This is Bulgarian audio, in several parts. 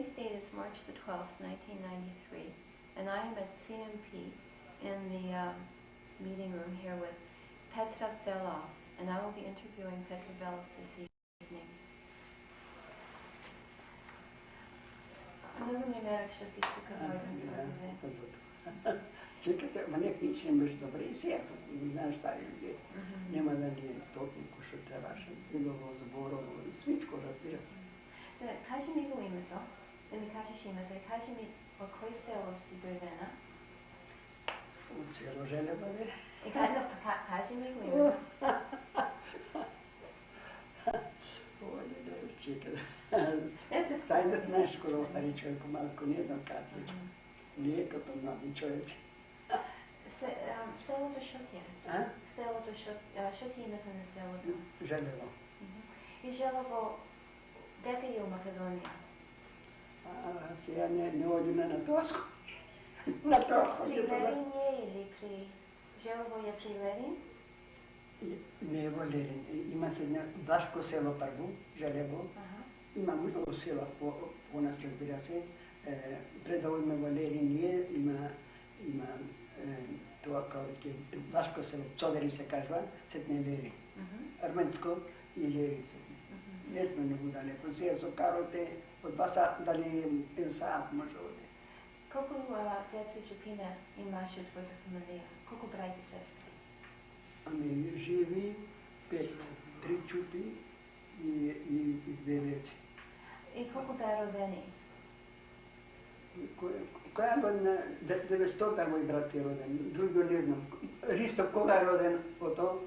Today's date is March the 12th, 1993, and I am at CMP in the meeting room here with Petra Velov, and I will be interviewing Petra Velov this evening. Много ми мерах, че си тук дойдем сега. Чека се, ма нека nič не беше добре и сега, не знаеш тази людей. Няма да ни е толкова, що трябваше. Било Зборово и всичко, разбира се. Кажи ми го името, да ми кажеш името и кажи ми от кой село си дойдена. От село Желева, бе. И кажи ми го името. Ой, да, чека. Сайдат нещо, стари човек, малко не едно катличко. Не е като млади човеци. Селото Шотия. Селото Шотия, името на селото. Желево. И Желево, дека е у Македония? Сега не оди на Тоско. На Тоско. При Лерин е или при... Желево е при Лерин? Не е во Лерин. Има се Влашко село първо, Желево. Има много села по нас, разбира се. Предало има Валерин е, има това, което Влашко село, Цодери се казва, сетне Лерин. Арменско и Лерин сетне. Не сме много далеко. Сега со кароте от 2 сата, дали 1 сат може да оде. Колко деца и чупина имаше твоята фамилия? Колко брати и сестри? Ами живи 5, 3 чупи и 2 деци. И колко бе родени? Коя година? 900-та мой брат е роден, друго не знам. Ристо, кога е роден ото?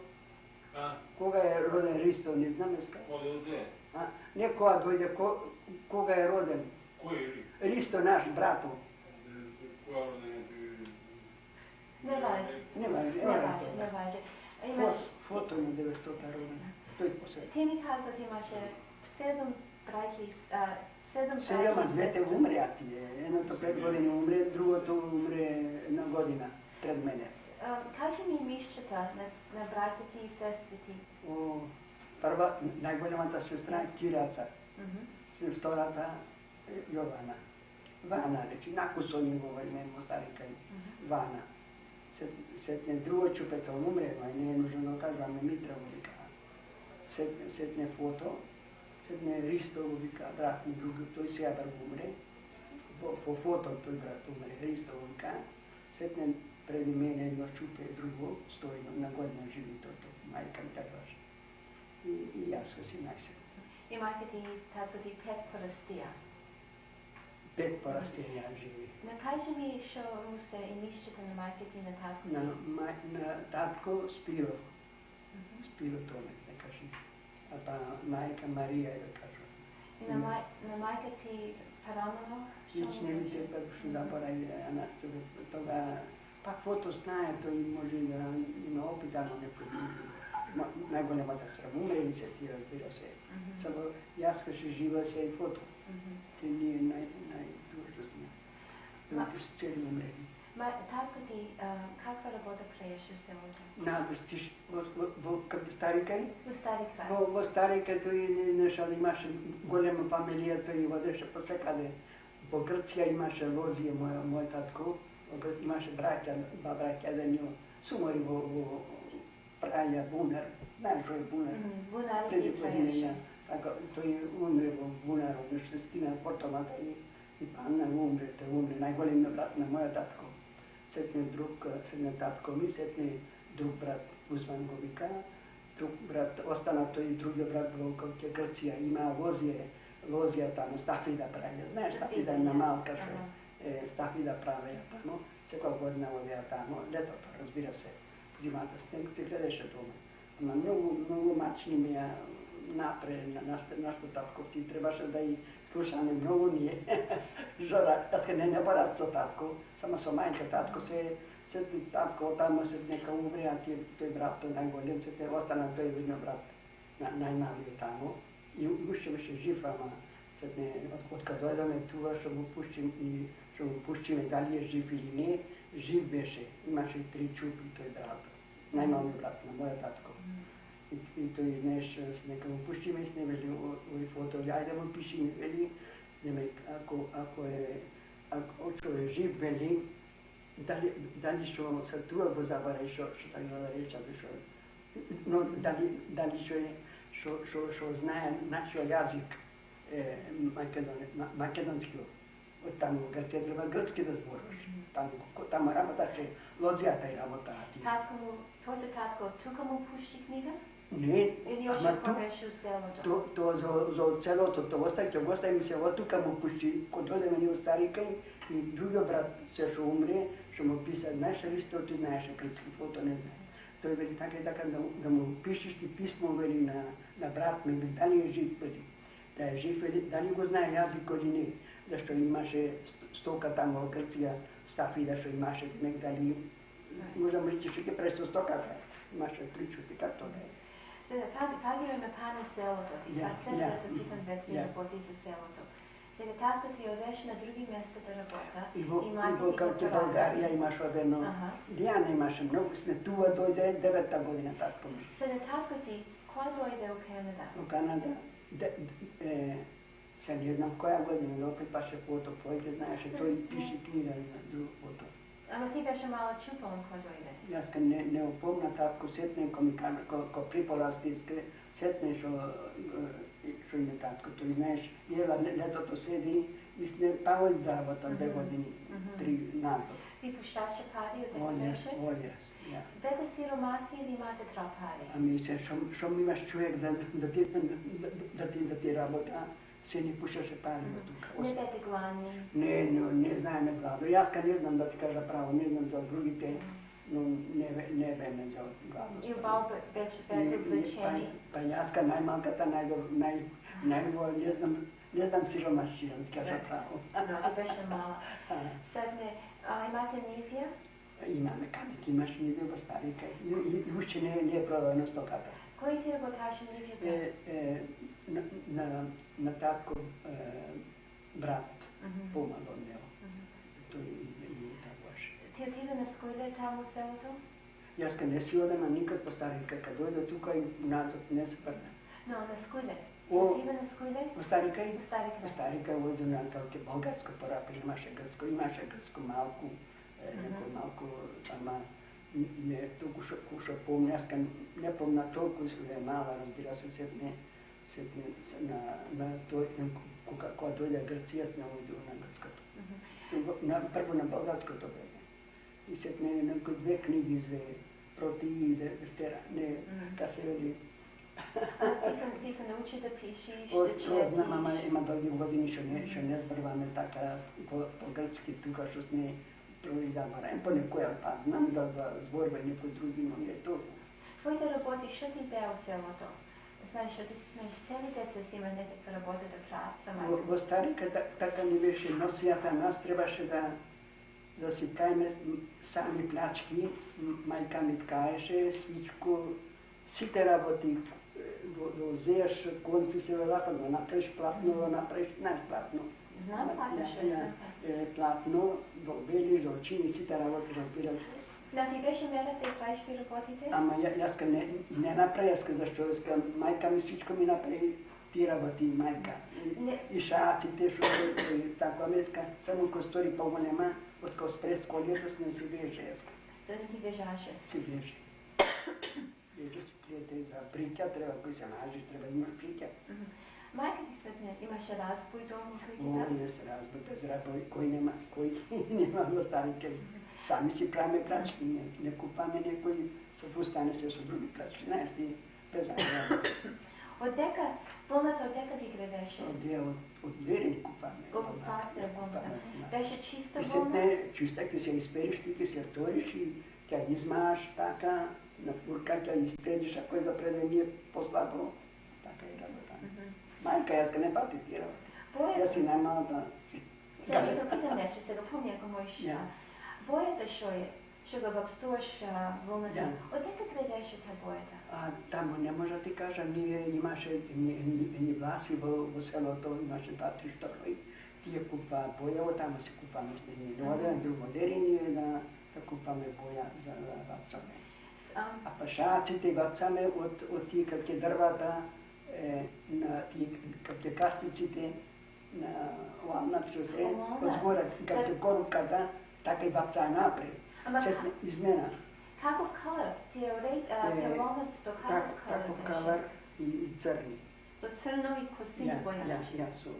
Кога е роден Ристо, не знам еска. Оде? Не кога дойде, кога е роден. Кој е? Ристо, наш брато. Кога е роден? Не важи. Не важи. Не важи. Фото на 900-та роден. Той посед. Ти ми казах, имаше 7 браки, 7, а двете умрят. Едното 5 години умре, другото умре 1 година пред мене. Кажи ми имищата на братите и сестрите. Първа, най-голямата сестра е Киряца. Втората е Йована. Вана, речи, накусо ни говори, мен му старика и Вана. Сетне друго чупето умре, но не е нужно да кажваме Митра го вика. Сетне фото, сетне Ристо го вика, брат ми друг, той сега го умре. По фото той брат умре, Ристо го вика. Сетне преди мене едно чупе, друго стои на година живи тото, майка ми казваше. И аз си най-се. И майка ти, татко ти 5 парастия? 5 парастия живи. Кажи ми, що му се имищата на майка ти и на татко ти? На татко Спиро. Спиро Томе, да кажем. А па майка Мария, да кажем. И на майка ти Парамонов? Ниč ne vidite, pa še da poraди, toga, pa foto znає, то може да има опитано не най-голямата сестра умре и се ти разбира се. Само аз ще жива се и фото. Те ни е най-длъжностния. Напусти цели умрели. Татко ти, каква работа правеше в селото? Къде стари край? В стари край. В стари край той имаше голема фамилия, той водеше посекаде. По Гръция имаше лозия, мой татко. Имаше братя, 2 братя да нього. Сумари во праја бунар. Знаеш што е бунар? Бунар преди и година. Така, тој умре во бунар, од шестина портомата и панна умре, најголемиот брат на мојот татко. Сетне друг, сетне татко ми, сетне друг брат Узван го вика, друг брат, остана тој другиот брат во Грција, има лозија таму, стафида прави. Знаеш, стафида на малка што стафида правеја таму, секоја година одеа таму, летото, разбира се, зимата снег се гледаше дома. Ама многу мачни ми ја напре на нашите татковци, требаше да и слушаме многу ние. Жора, аз не барат со татко, само со мајка татко се татко таму се нека умре, а тој брат, тој најголем, се те остана тој видно брат, најмалиот таму. И уште беше жив, ама откад дојдаме туа, што му пуштиме дали е жив или не, жив беше. Имаше 3 чупи тој брат, најмалиот брат на мојот татко. И тој неш, нека му пуштиме с не вели овој фото, ајде му пишиме, вели, Demek, ako je živ veli, da li šo se tu bo zavare šo sam ga reče, no, da li šo znaje naš jezik makedonski. Od tamo kad se treba grčki da zboriš. Tamo rabota še lozijata i rabota. Tatko mu, tvojte tatko, tuka mu pušti knjiga? Ne, Ili još je poveš u selo to za celo to ostaje mi se od tuka mu pušti, kod ode meni u Starikaj i drugi brat se šo umre, što mu pisa naša isto, ti znaš grčki, to ne zna. To je veli tako da mu pišeš ti pismo veli na brat mi, da li je živ veli. Da je živ veli, da li go zna jazik ili ne. Zašto imaše stoka tamo Grcija stafi, da što imaše nekdali, možemo reći što je presto stoka, imaše priču ti kako to je. Сега, пагираме пане селото, ти фактето типен ветри работи за селото. Сега, татко ти одеш на други места да работа и kao ti България имаш одено, Диана имаше много сме, туа дойде 9-та година татко ми. Сега, татко ти, кога дойде у Канада? U Kanada, sad ne znam koja godina, ali opet pa še foto pojde, znaš, to i piši knjiga na drugu foto. Ама ти беше малък чупан, кога дойде? Jaz kad ne upomna tatko, setne, ko priporasti, setne što ime tatko, to znaš, jela letото седи, mislim, pa ovdje dava tam 2 години, 3 nazad. Ти пущаше пари, Oh отдето yes, беше? oh yes, ja. Бете сиромаси или имате тра пари? Ами се, šom imaš čovjek da ti rabota, se ni pušaše pari do tuka. Не бете гладни? Ne znajem me glado. Jaz kad ne znam da ti kaža pravo, ne znam za drugite, no ne veme za glado. И обал беше бете облечени? Pa jaz kad najmalkata najbolj, ne znam siromaši, da ti kaža pravo. No, ти беше малък. Седне, имате нивия? Imame kanik, imaš nivio v Starikaj. Ušće ne je prodano stokata. Кои ти работаше нивията? Na tatko brat pomagao njeo. To je tako baš. Ти отиде на скойле там у селото? Jaz kad ne si odem nikad po Starikaj, kad dojde tukaj nazad ne se vrne. No, на скойле. Ти O, отиде на скойле? po Starikaj? У Старикaj. Po Starikaj ojdu na kalke bolgarsko porapi, imaše grsko malku, neko malku, ama ne to kuša pomnja, jaz kad ne pomna toliko, da je mala, razbira se setne na to, ko dojde Grcija, jaz ne ojdu na grsko to. Prvo na bolgarsko to vede. I setne neko 2 knjigi proti veterane, ka se veli. Ти се научи да пишеш, To да четиш. znam, mama ima dolgi godini, što ne zbrvame taka po grčki tuka, što sme proizavara. Po nekoj, pa znam da zborbe neko drugi, no je to. Твоите работи, що ти бе у селото? Знаеш, що ти знаеш, цели деца си има някаква работа да правят сама. Во Старика така не беше носията, нас трябваше да си правиме сами плячки, майка ми ткаеше, всичко, сите работи, взееш конци се велаха, да направиш платно, да направиш, знаеш платно. Знам платеше, знам. Платно, да обелиш, да очини, сите работи, разбира се. Да, ти беше мера да правиш ви работите? Ама јас не направи, зашто мајка ми всичко ми направи ти работи, мајка. И шаците, што така меска, само ко стори поголема, од ко спрес колијето не си беше јаска. За да ти бежаше. Си беше. Веќе си пријате за приќа, треба кој се нажи, треба да имаш приќа. Майка ти седне, имаше разбой дома кој ти О, да? јас разбой, без разбой, кој нема во Старикaj. Sami si pravime prački, ne kupame nekoj, so fustane se su drugi prački, znaš ti, bez agrada. Отдека, вълната отдека ви градеше? Od veri kupame. Го купате вълната. Беше чиста I вълна? setne, čista, ki se isperiš, ti ki se otvoriš i tja izmaš, taka, na furka tja isprediš, ako je zaprede nije poslabo, taka je rabota. Majka, jaz ga ne pati ti rabota. Jaz si najmala da... Сега ви да питам нещо, сега помня ако можеш. Боята що го въпсуваш вълната. Отдека градеше та боята? Tamo ne može ti kažem, imaše ni vlasi u selото, imaše 2-3 štoroj. Ti je kupa boja, tamo se kupame s njim. Ode na drugo derinje da kupame boja za vapcame. A pašacite vapcame od ti kakve drvata, kakve kasticite, Walnut što se Walnut. od zgora, kad te korupkata, taka i babca napred. Ама Setne izmena. каков color? Тие walnuts сто каков Tako color kalar беше? i crni. So crno i kosi boja беше. Ja su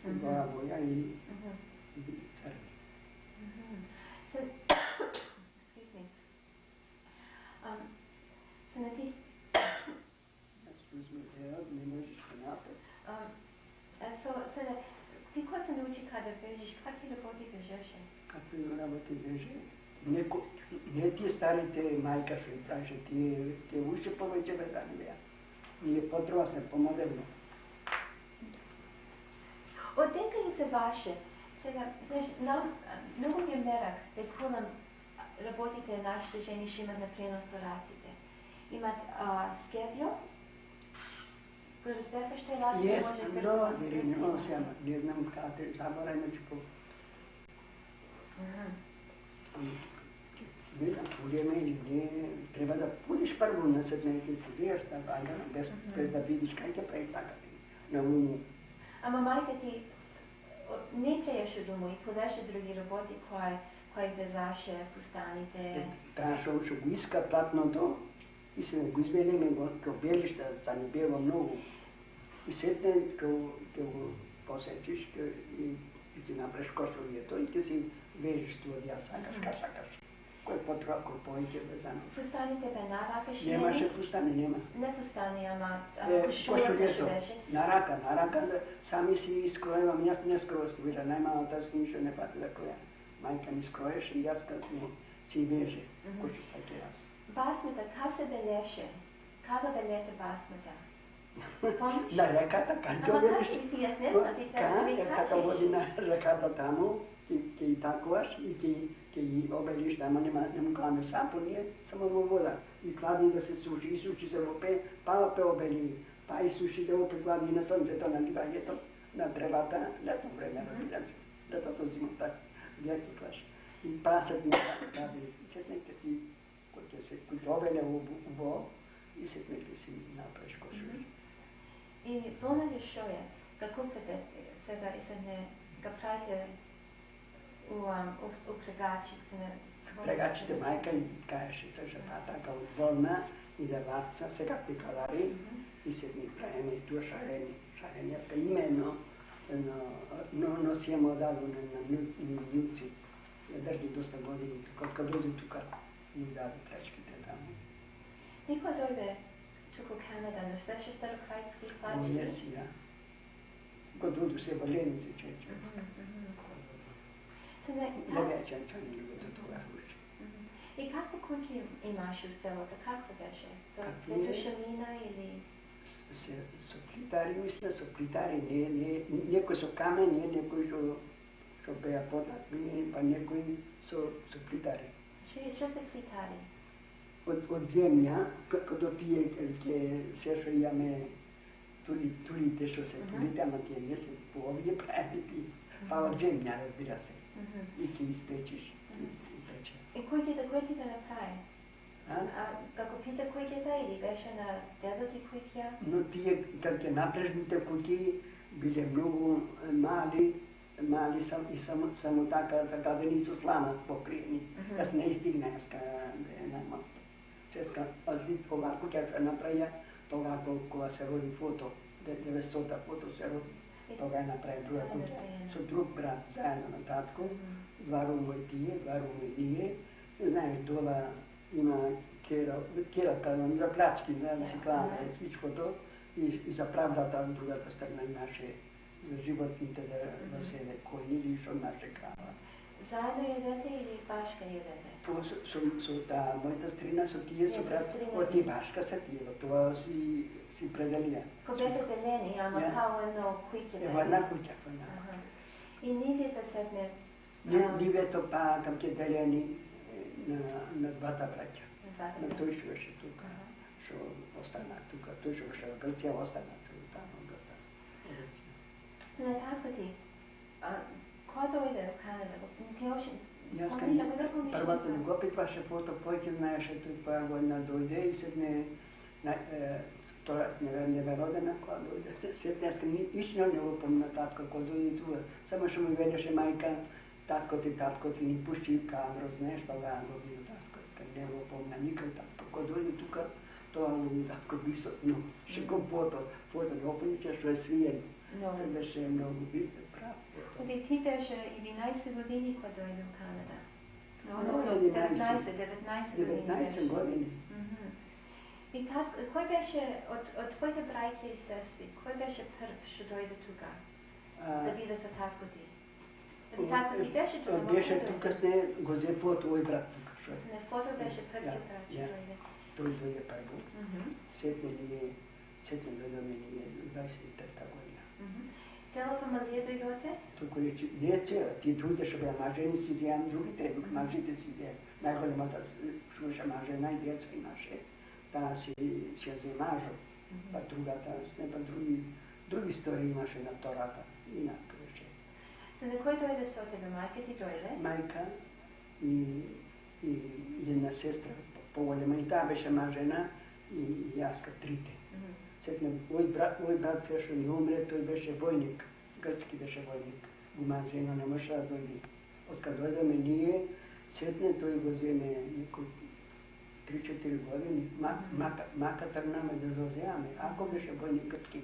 boja boja i Mhm. crni. So, excuse me. So na tih, Excuse me, ne možeš napred. so na ti ko se nauči kada vežeš, kakvi работи вежеше? Kakve работи veže? Ne ti stari te majka što i praže, ti je ušte poveće vezanije. Nije potreba se pomoderno. Отдекали се ваше. Сега, знаеш, много ми е мерак да кулам работите нашите жени ще имат на преносораците. Имат скевио, го разберваш те работи, Yes, може no, no, siamo, ne znam kada, zaboravimo ću po... Gledam, u vrijeme ne, treba da puniš prvo na sad neki se zješ, da valjda, bez da vidiš kaj će pretakati na umu. Ама майка ти не плееше дома и подеше други работи, кои везаше фустаните. Трябваше да го иска платното и се го измениме го белища, са ни бело много. И сетне, ке го посечиш и си направиш кошовието и ке си вежиш това дя сакаш. Кой по-трудно, кой повече везано. Фустаните бе на рака ще Немаше фустани, нема. Не фустани, ама кошула Кошовието, беше. на рака, сами си изкроевам, аз не скроя свира, най-малата си нищо не пати да кроя. Майка ми скроеше и аз като си веже, кошо саке аз. Басмата, ка се белеше? Када белете басмата? Помниш? На реката, канто Ама велиш? кажи си, аз не знам, ти трябва да ми Като води кажеш. на реката тамо, ке и такуваш и ке и обелиш, ама не му кламе сапо, ние само во вода. И клади да се суши, и суши се во пе, па опе обели, па и суши се опе клади на сонцето, на ливањето, на древата, летно време, разбира се. Летото зимата, лети клаш. И прасет на клади, сетнете си, кој обеле во, и сетнете си направиш кошуви. И пълна ли шо е? Какво пете сега и се не ga правите u pregačите? Pregačите майка и кажеше се жена така отволна и да ваца, сега пикалари и се ни правиме и туа шарени. Аз именно носиемо дадено на милци, държи доста години, когато дойде тук ни даде плечките там. Никой дойде тук у Канада, но беше старокрайски плачки? О, еси, да. Когато дойде се валеници, чече. Левечен чани любите това руче. И какво куки имаше в селото? Какво беше? Ето шамина или... Со плитари, мисля, со плитари, некои со камени, некои што беа податни, па некои со плитари. Што се плитари? Од земја, като тие ке се што имаме тулите што се тулите, ама тие не се по овие правити, па од земја, разбира се. И ке испечиш, и пече. И кој ти да направи? Како пита куќата или беше на дедо ти куќа? Но тие, како напрежните куќи, биле многу мали и само така да нису слана покриени. Јас не стигна, јаска најмал. Сеска, аз вид ова куќа што направија, тога кога се роди фото, 900 фото се роди, тога ја направи друга куќа. Со друг брат, заедно на татко, два рума и тие, два рума и ние. Знаеш, дола има керата за плячки, да си клана свичкото и за правдата от другата страна имаше за животните да седе кои или што наше крава. Заедно едете или башка едете? Со мојата стрина, со тие со брат, од и башка се тие, тоа си пределија. Кога бете делени, ама као едно куќе Ево една куќа, И нивите седне... Нивето па кам ќе делени на двата браќа. На тој што беше тука, што остана тука, тој што беше во Грција, остана тука, таму во Грција. Знај, како ти? Кој дојде во Канада? Ти още... Јас првата го питваше фото, повеќе знаеше тој која година дојде и седне to neverodena koja dojde. Sjetnjaska ništa ne upomna tatko ko dojde tu. Samo što mi vedeše majka, tatko ti ni pušči kadro, znaš što ga dobio tatko. Ne upomna nikad tatko ko dojde tu, to mi tatko visotno. Še kom foto ne opomnice što je svijen. To беше много прав. Ти беше 11 години кога дојде в Канада. No, 19 години. И кој беше од твоите браќа и сестри, кој беше прв што дојде тука? Да биде со татко ти. Татко ти беше тука? Беше тука с не го взе фото овој брат тука. Не, фото беше првиот брат што дојде. Тој дојде прво. Сетне дојде ние 23 година. Цела фамилија дојдоте? Туку рече, не че, ти другите што беа мажени си взеам другите, мажите си взеам. Најголемата што беше маже, најдетска имаше. Таа си взе мажо, па другата, па други истории имаше на втората. Инака беше. За некој дојде со тебе? Мајка ти дојде? Мајка и една сестра поголема, и таа беше мажена, и јас ка трите. Сетнем, овој брат се што ни умре, тој беше војник, грцки беше војник. Го мазено не може да дојде. Откад дојдеме ние, сетне тој го земе некој 3-4 години, мака трнаме да го земаме. Ако беше војник грцки,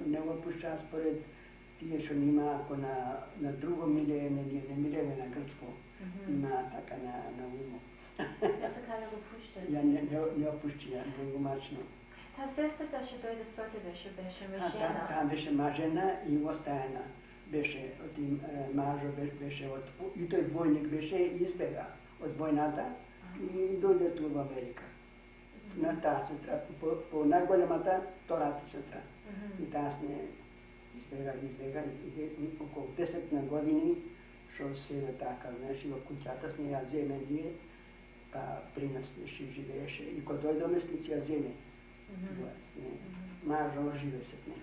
не го пуштаа според тие што нима, ако на друго милење, не милење на грцко, има така на умо. Да се каде го пуштат? Ја не опушти, ја не го мачно. Та сестрата што дојде со тебе, што беше мажена? Таа беше мажена и остаена. Беше од мажо беше и тој војник беше избега од војната и дојде ту во Америка. На таа сестра, по најголемата, втората сестра. И таа сме избега и околу 10 на години, што се така, знаеш, и во куќата сме ја земе ние, па при нас не живееше и кога дојдоме сме ќе ја земе. Мажо живе се не.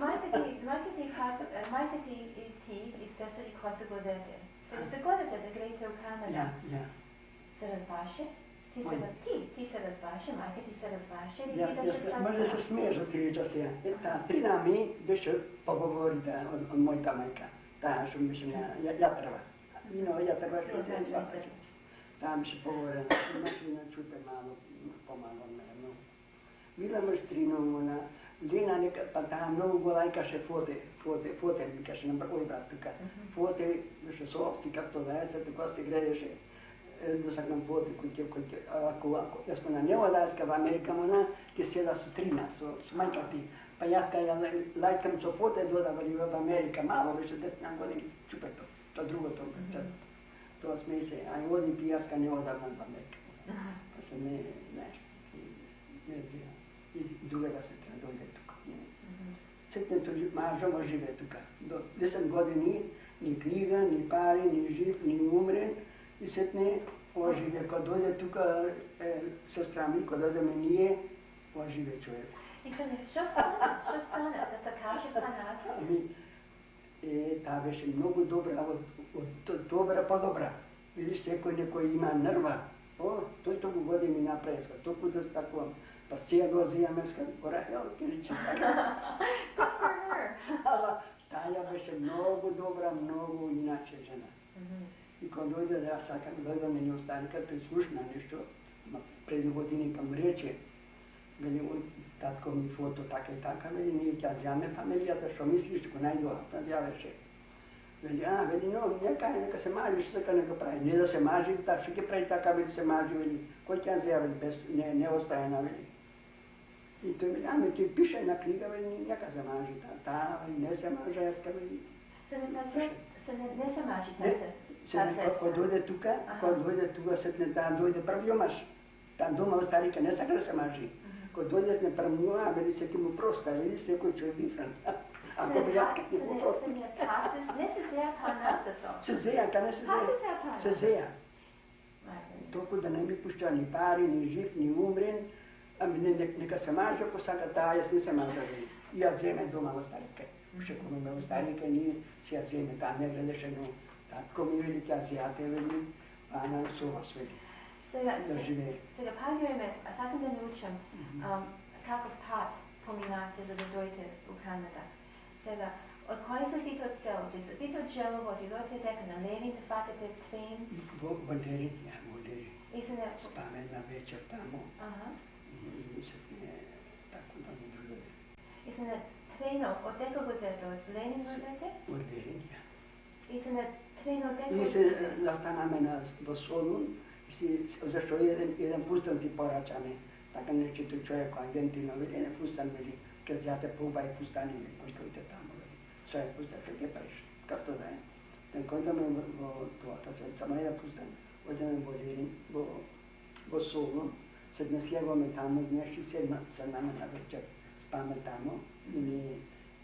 Мајка ти и ти и сестра ти кога се годете? Се годете да греете у Канада? Ја. Се разваше? Ти се разваше, мајка ти се разваше или ти беше красна? Може да се смееш од тие часи. Таа стрина ми беше поговори од мојата мајка. Таа што беше ја треба. Ја треба што се ја. Таа беше поговорена, имаше на чупе мало, помало но. Била мрстрина она, Лена нека, па таа многу го лајкаше фоте, викаше на овој брат тука. Фоте, беше со овци, както да се, така се гледаше. Досакнам фоте, кој ако јас на Неоласка во Америка, она ќе седа со стрина, со мајка ти. Па јас кај лајкам со фоте, додавали во Америка, мало беше 10 години, чупето, то другото. Тоа сме се, ај оди ти, јас ка не одам на Америка. Па се не, знаеш, не взира. И другата сестра дојде тука. Сетне тој мажо живее тука. До 10 години, ни книга, ни пари, ни жив, ни умрен. И сетне, ова живее. Кога дојде тука сестра ми, кога дојдеме ние, ова живее човек. И се не, што стане? Да се каже па назад? Таа беше многу добра, од добра по добра. Видиш, некој има нерва. Тој толку години напреска, толку да стакувам. Па сега го взимаме скора, ќе речи така. Ала таа беше многу добра, многу иначе жена. И кога дојде да јас сакам, дојде мене останика, тој слушна нешто, преди години па ми рече, вели, татко ми фото така и така, вели, ние ќе земе фамилијата, што мислиш, го најдоа, па јавеше. Вели, вели, нека се мажи, што сака нека прави. Не да се мажи, што ќе прави така, вели, се мажи, вели, кој ќе земе, без, не остаена, вели. И тој вели, ти пише на книга, вели, нека се мажи, таа, не се мажи, јаска, вели. Не се мажи, таа сестра. Кога дојде тука, сетне таа дојде првјомаш. Таа дома остарика не сака да се мажи. Кога дојде не првјома, вели, секи му проста, вели, секој човек дифрен. Ако би јаска ти му проста. Не се зеја па насето. Се зеја, ка не се зеја. Се зеја. Толку да не ми пушта ни пари, ни жив, ни умрен. Нека се мажа, ако сака таа, јас не се мажа, вели. И ја земе дома остарика. Уште кога ме остарика, ние си ја земе, таа не гледаше, но татко ми вели, ќе ја зејате, вели, ана со вас, вели. да живее. Сега пагиме, аз сакам да научам какъв път поминахте, за да дойдете в Канада. Сега, от кой са сите от селото? Сите от Желово, отидете дека на Ленин да фатете трен? Водери. И се не... Спамена вечер тамо. Ага. И се не тако да не другаде. И се не тренов, от дека го взете? От Ленин го взете? Водери, ja. И се не тренов дека... И се застанаме во Солун, зашто еден пустан си порачаме. Така нечето човек Аргентина, еден пустан вели, ке зјате побај пустани, појдете тамо. Свој пустан, што ќе правиш? Како да е? Којдаме во тоа, само еден пустан, одеме во Ленин, во Солун, седне слегваме тамо, знаеш, и седнаме на вечер, спаме тамо,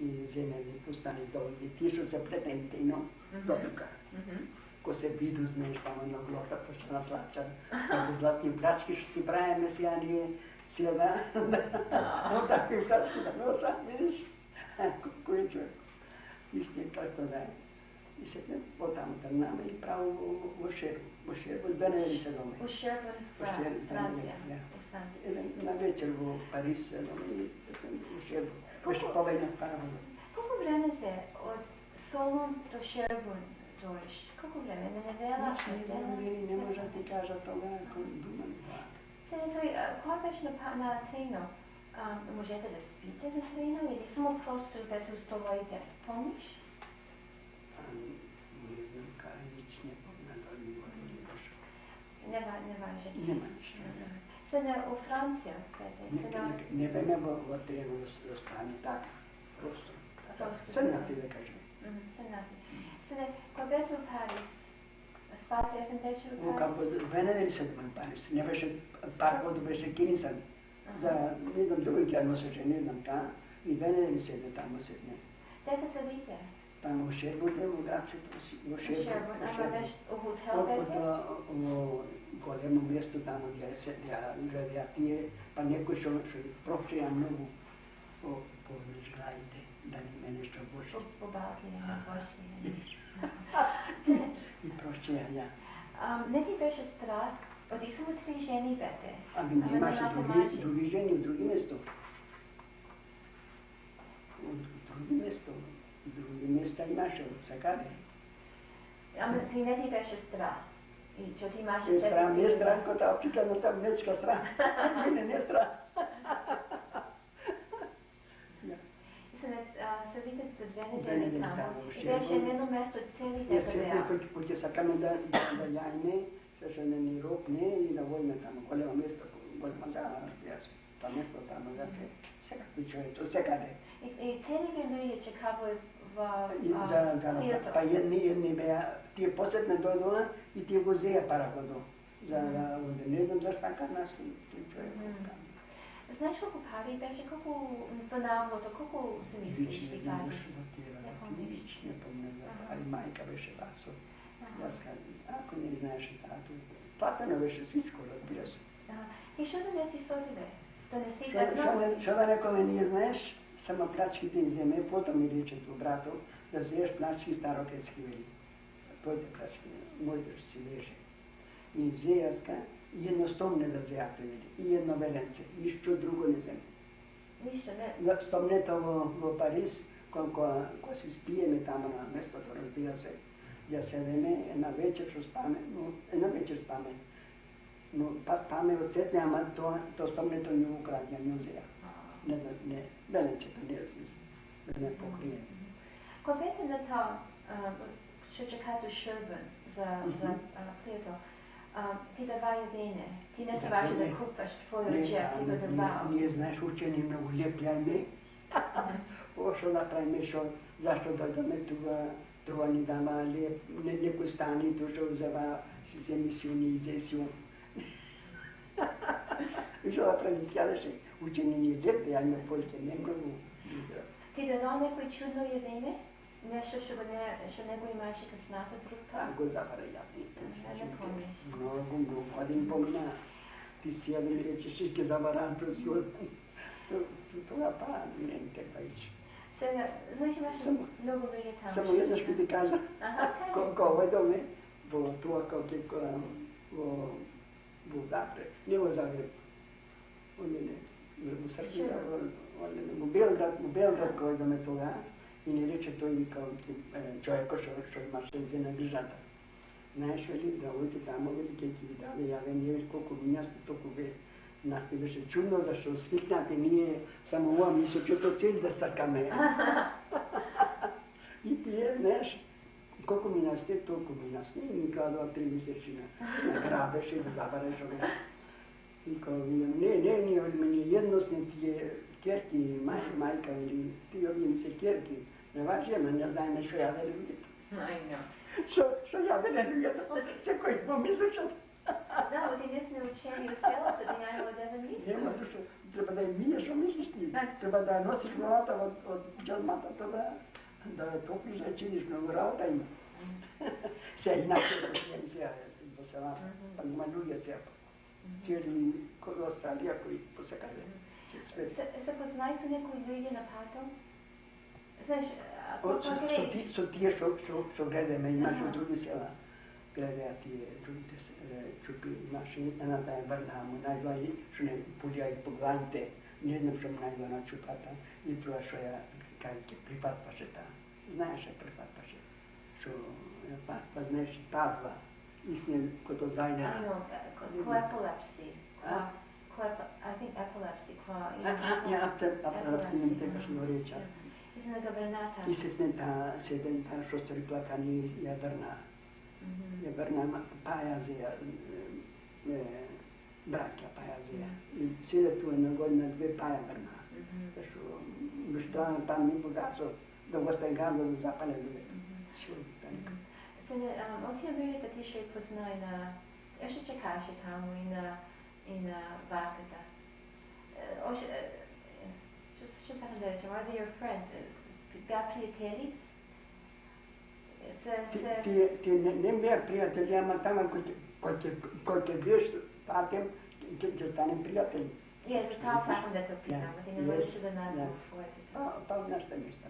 и земени пустани долги, тие што се плетените, но до тука. Ко се виду, знаеш, тамо на глота, почна на плача, како златни плачки, што си правиме сега ние, сега, но такви плачки да носам, видиш, кој човек. Истина, како да е. И сега потаму тргнаме и право во Шербун. Во Шербун, Беневели се доме. У Шербун, Франција. На вечер во Париз се доме и во Шербун. Беше победна паравола. Колко време се од Солун до Шербун дојш? Колко време? Недела? Не може да ти кажа тоа, кој думам. Сега тој, кога беше на трено, можете да спите на трено или само просто бете устолоите? Помниш? Не знам кај, нич не помнам, да ми говори беше. Не важи. Нема ништо. Сега у Франција, бете? Не беме во трено да спани така, просто. Седнати да кажем. Седнати. Сега, кога бете у Париз, спате еден вечер у Париз? Како Венедели седнам у Париз, не беше паркот беше кинисан. За не знам други ќе носеше, не знам таа, и Венедели седне тамо седне. Дека се видите? Тамо во Шербун, во градчето, во Шербун. Ама беше у хотел бете? Во големо место тамо где градеа тие, па некој што прочеа многу по зградите, да ни ме нешто боши. По балките на боши. И прочеа, ја. Не ти беше страх? Оди само 3 жени бете. Ами немаше други жени, в други место. Други места имаше од секаде. Ама ти не ти беше страх? И што ти имаше... Не страх, кој таа опиканата мечка страх. Не страх. Се видите за 2 недели тамо. И беше едно место цели дека беа. Кој сакаме да јајме, свешенени рок, не, и да војме тамо, голема место, голема зала, разбира се. Тоа место тамо, значи, секакви човечи, од секаде. И целите луѓе чекаваат во Па едни беа, тие посетне дојдоа и тие го зеја параходо. Не знам зашто така нас тој човек. Знаеш колку пари беше, колку за навлото, колку се мислиш ти пари? Не помнам, али мајка беше васо. Јас кажам, ако не знаеше тату, платено беше всичко, разбира се. И што донеси со тебе? Донеси газно? Што да некоме не знаеш, само плачките иземе, потом ми рече до братов, да взееш плачки старокетски вели. Твоите плачки, моите што си беше. И взејаска, едно стомне да взејате вели, и едно веленце, ништо друго не земе. Ништо, не? Стомнето во Париз, кога си спиеме тамо на местото, разбира се, ја седеме, една вечер што спаме, но па спаме од сетне, ама тоа стомнето не украдја, не узеја. Не, веленцето не покрие. Кога бете на тоа, што чекате Шербун за пријател, ти даваја дене, ти не требаше да купаш твојот джеб, ти го даваја. Ние, знаеш, учени многу леп јајме, што направиме, зашто дојдаме това ни дава некој стани, тоа што взева се мисиони, зесион. И што направи, сядеше, учени ни леп јајме полке, не многу. Ти дадал некој чудно јадење? Нешто што не го имаше каснато друг пат? Го забравя. Не помниш. Многу, один помина. Ти си ја да ми речеш, ќе забравам просјот. Тоа па, не те паиш. Сега, знаеш, имаше многу луѓе таму. Само еднаш ќе ти кажа. Кога доме, во тоа, во Zagreb, ne u Zagreb, u Srbiji, u Beograd koji do me toga i ne reče to i kao čovjeko što ima 60 gržata. Знаеш ли, да отидете там, видите, ќе ви даде јавен јавен колку минјасто, толку бе нас ти беше чудно, зашто свикнати ние само ова мислечето цел да сакаме. И тие, знаеш, колку минасте, толку минасте, и ми кладува 3 месечина. Награбеше, да забареше ога. И као видам, не, мени едносни тие керки, мајка или тие овие се керки. Не важи, ама не знаеме што јаде луѓето. I know. Що јаде луѓето, секој помислеше. Да, ти не сме учени у селото, ти няма да мислиш. Нема, зашто треба да ја миеш, што мислиш ти. Треба да ја носиш главата од џалмата, да ја топиш, да ја чиниш, многу работа има. Сега иначе совсем сега во селата, па има луѓе сега. Цели Австралија кои посекаде свет. Се познај со некои луѓе на патом? Знаеш, Со тие што гледаме, имаше други села, гледаја тие другите чупи, имаше едната е Врнаму, најдоа и што не пулија и по главите, не еднам што најдоа на чупата, и тоа што ја, кај ќе припатпаше таа. Знаеше припатпаше, што па знаеш, падва, и с ним кото зајде. I know, epilepsy. I think epilepsy. Epilepsy, tekаш го реча. Isn't it Gabernata? И седента што стори плакани ја врна. Ја врна пајазија, браќа пајазија. И седе туе на година 2 паја врна. Зашто гуштана там ни богатство, да го стегаат да запале луѓе. Оти Америка ти ще познай на... Ще чекаше таму и на варката. Що сакам да речем, are they your friends? Беа пријателици? Тие не беа пријатели, ама тама кој ќе биеш патем, ќе стане пријатели. Ja, за това сакам да те питам, а ти не можеш да најдеш твоите. Па нашата места.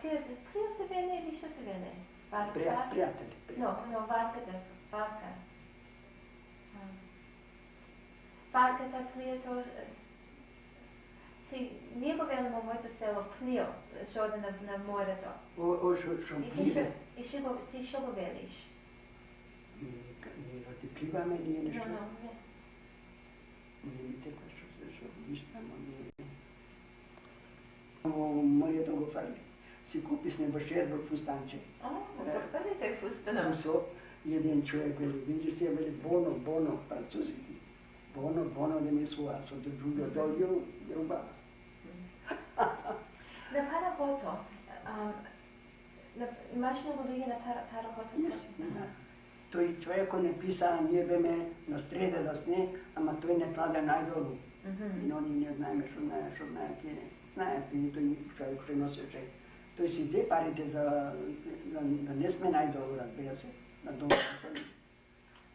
Плио се вене или што се вене? Пријатели. Но варката, Варката, Плиото... Ние го велимо моето село Плио, што оде на морето. Шо пливе? И ти што го велиш? Ние ти пливаме, ние нешто. Не. Ние теква што виштамо, ние... Мојето го фали. Си купи с него шербо фустанче. Каква е тој фустанов? Усо, еден човек вели, видиш се, вели, боно, французики. Боно да ми суа, со друго долју, друга. На Парахото, имаш многу луѓе на Парахото? Тој човекот не писа, ние беме на среде да сне, ама тој не кладе најдолу. И они не знаеме што знае, знаете, и тој човек што носеше. Тој си взе парите за да не сме најдолу, разбира се, на долу.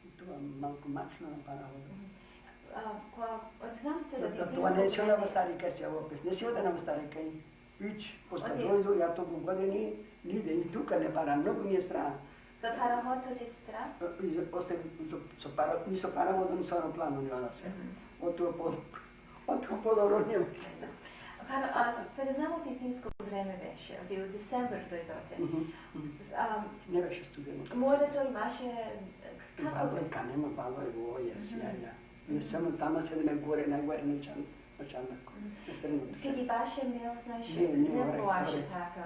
И тоа малку мачно на Парахото. Знам се да ви Тоа не си ода во Старика се опис, не си ода на Старика и после дојду, ја толку години, ниде и тука не пара, многу ми е страна. За Парахото ти страх? Ни со Парахото, ни со аеропланом не ода се. Од тоа подобро не ми се. Сега знам од зимско време беше, од десембр дојдоте. Не беше студено. Морето имаше... Валојка, нема валој, јас. Ние само тама седеме горе, најгоре на чандако. Ти ги баше мил, знаеш, не плаше така.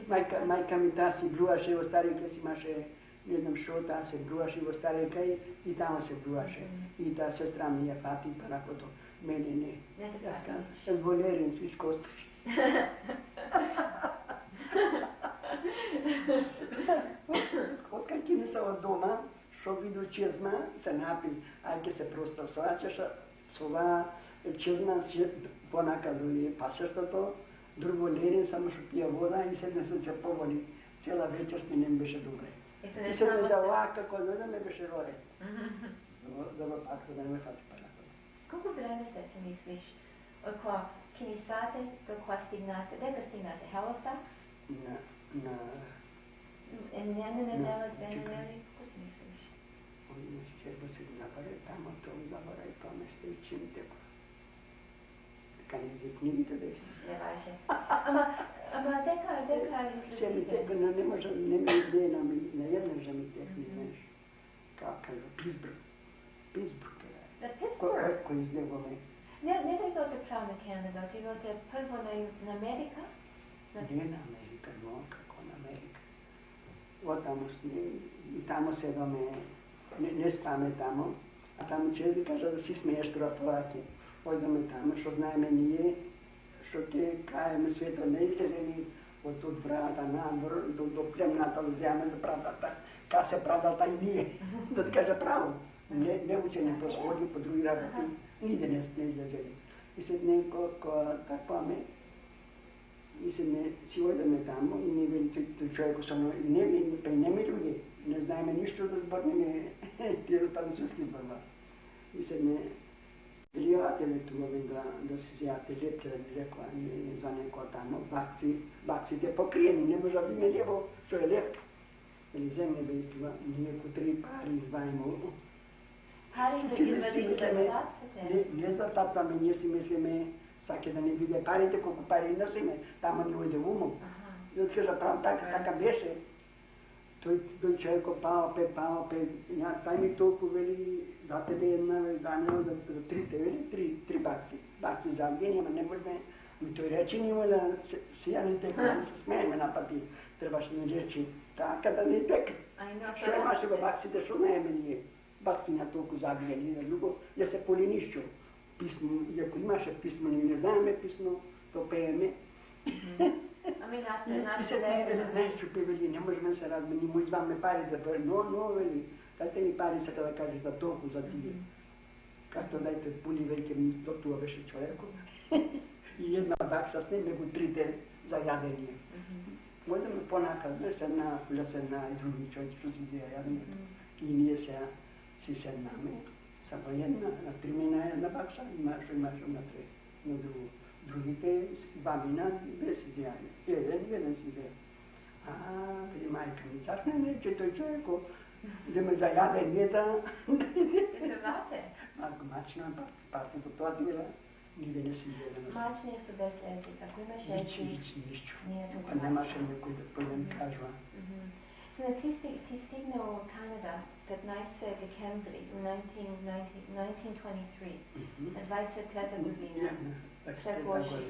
Мајка ми таа си блуваше во Старика, си имаше, не знам шо, таа се блуваше во Старика и тама се блуваше. И таа сестра ми ја пати Парахото. Мене не. Јас кажам, волерен, си скостиш. Откај ќе не се од дома, што виду чезма, се напи, ајде се просто сваќаш, со оваа чезма понака дојде пасештото, друго лерен, само што пија вода и седне се поволи. Цела вечер ми не беше добре. И седне за оваа како дојде ме беше роре. За вапакто да не ме фати Парахото. Колку време се мислиш? Од која ќе ни саде, до која стигнате? Дека стигнате? Halifax? На... Една недела, 2 недели? lavora i tome stojčimite. Kad je kniги da već. Ne važe. Ама дека Все ми те, не може, не ми идея на една же ми техни, знаеш. Как казва, Питсбург. На Питсбург? Кой излегваме. Не дойдете право на Канада, отидете първо на Америка? Не на Америка, но како на Америка. И тамо седаме, не спаме тамо, а тамо че ви кажа да си смееш това плаке. Одаме тамо, што знаеме ние, што ќе каеме свето не излезени од врата надвор до племната да вземе за прадата. Ка се прадата и ние, да ти кажа право. Не учени по своди, по други работи, ниде не сме излезени. И след неколко такваме, и си одеме тамо и ние вели човеко со мной, не ми люди, не знаеме ништо да зборниме, тие француски зборва. И пријателите тугове да си зејате лепче, да ми рекла за некоја тамо, баксите покриени, не може да ми лево, што е лепче. Или земе да изва, ние ко 3 пари извајмо. Пари да извадите за платите? Не за татваме, ние си мислиме, саке да не биде парите, колку пари носиме, тамо ни ојде умом. И да кажа право, така беше. Тој човеко пао пе, тај ми толку вели, да тебе една, данено за трите, вели, три бакси за ден, ама не можеме, ми тој рече нема да сияните, да се смееме на папир. Требаше да рече, така да не тека. Што имаше во баксите, што наеме ние? Бакси на толку забиени, на друго, да се полинишчо. Писмо, иако имаше писмо, не знаеме писмо, то пееме. И се не чупи, не можеме да се размени, му изваме пари да бъде, но, вели, дайте ми пари, сака да каже за толку, за тие. Както дайте пули, веќе до това беше човеко. И една бакса с него трите за јадење. Можеме понакад, седна и други човеки, што си идеја јадењето. И ние сега си седнаме, само една, на 3 мина една бакса, имаше на 3, на друго. Другите 2 мина без идејање. Еден си идеја. Вели мајка ми, зашто не рече тој човеко, да ме зајаде нијета. Здравате. Малко мачно, парти за тоа дела, ниде не си идеја. Мачни су без език, ако имаш език, Ништо. не Немаше некој да појдем кажува. Ти стигнал в Канада 15 декември 1923, на 23-та година. Пред Лоши.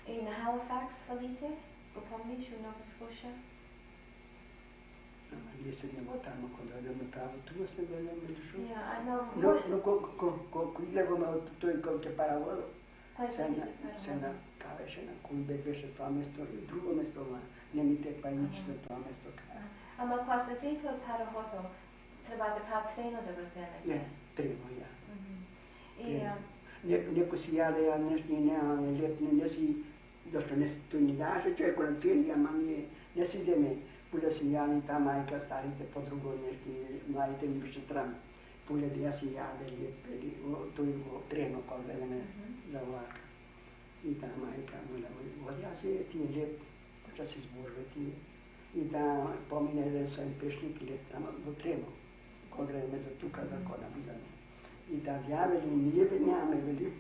И на Халифакс фалите? Го помниш у Нова Скоша? Ама ние седнемо тамо, кога дојдеме право, тука сме дојдеме меѓу. Но колку излегоме од тој кој ќе паравоз, се на кавеше на Кулбек беше тоа место и друго место, не ми тепа и нич за тоа место. Ама кога се зите од паравото, треба да прави трено да го земете? Не, трено, ја. Неко си јаде, ја нешто не лепне, не си, зашто не тој ни даше човеко на цели, ама не си земе. Пуле си јани та мајка, старите по-друго нешто, младите ми беше стран. Пуле да ја си јаде лепели, тој го трено кога гледаме за влака. И та мајка му ја се тие леп, поча се зборве тие. И да помине еден свој пешник и леп, ама го трено, кога гледаме за тука, за кога навизаме. И да вели, ние бе нямаме, вели.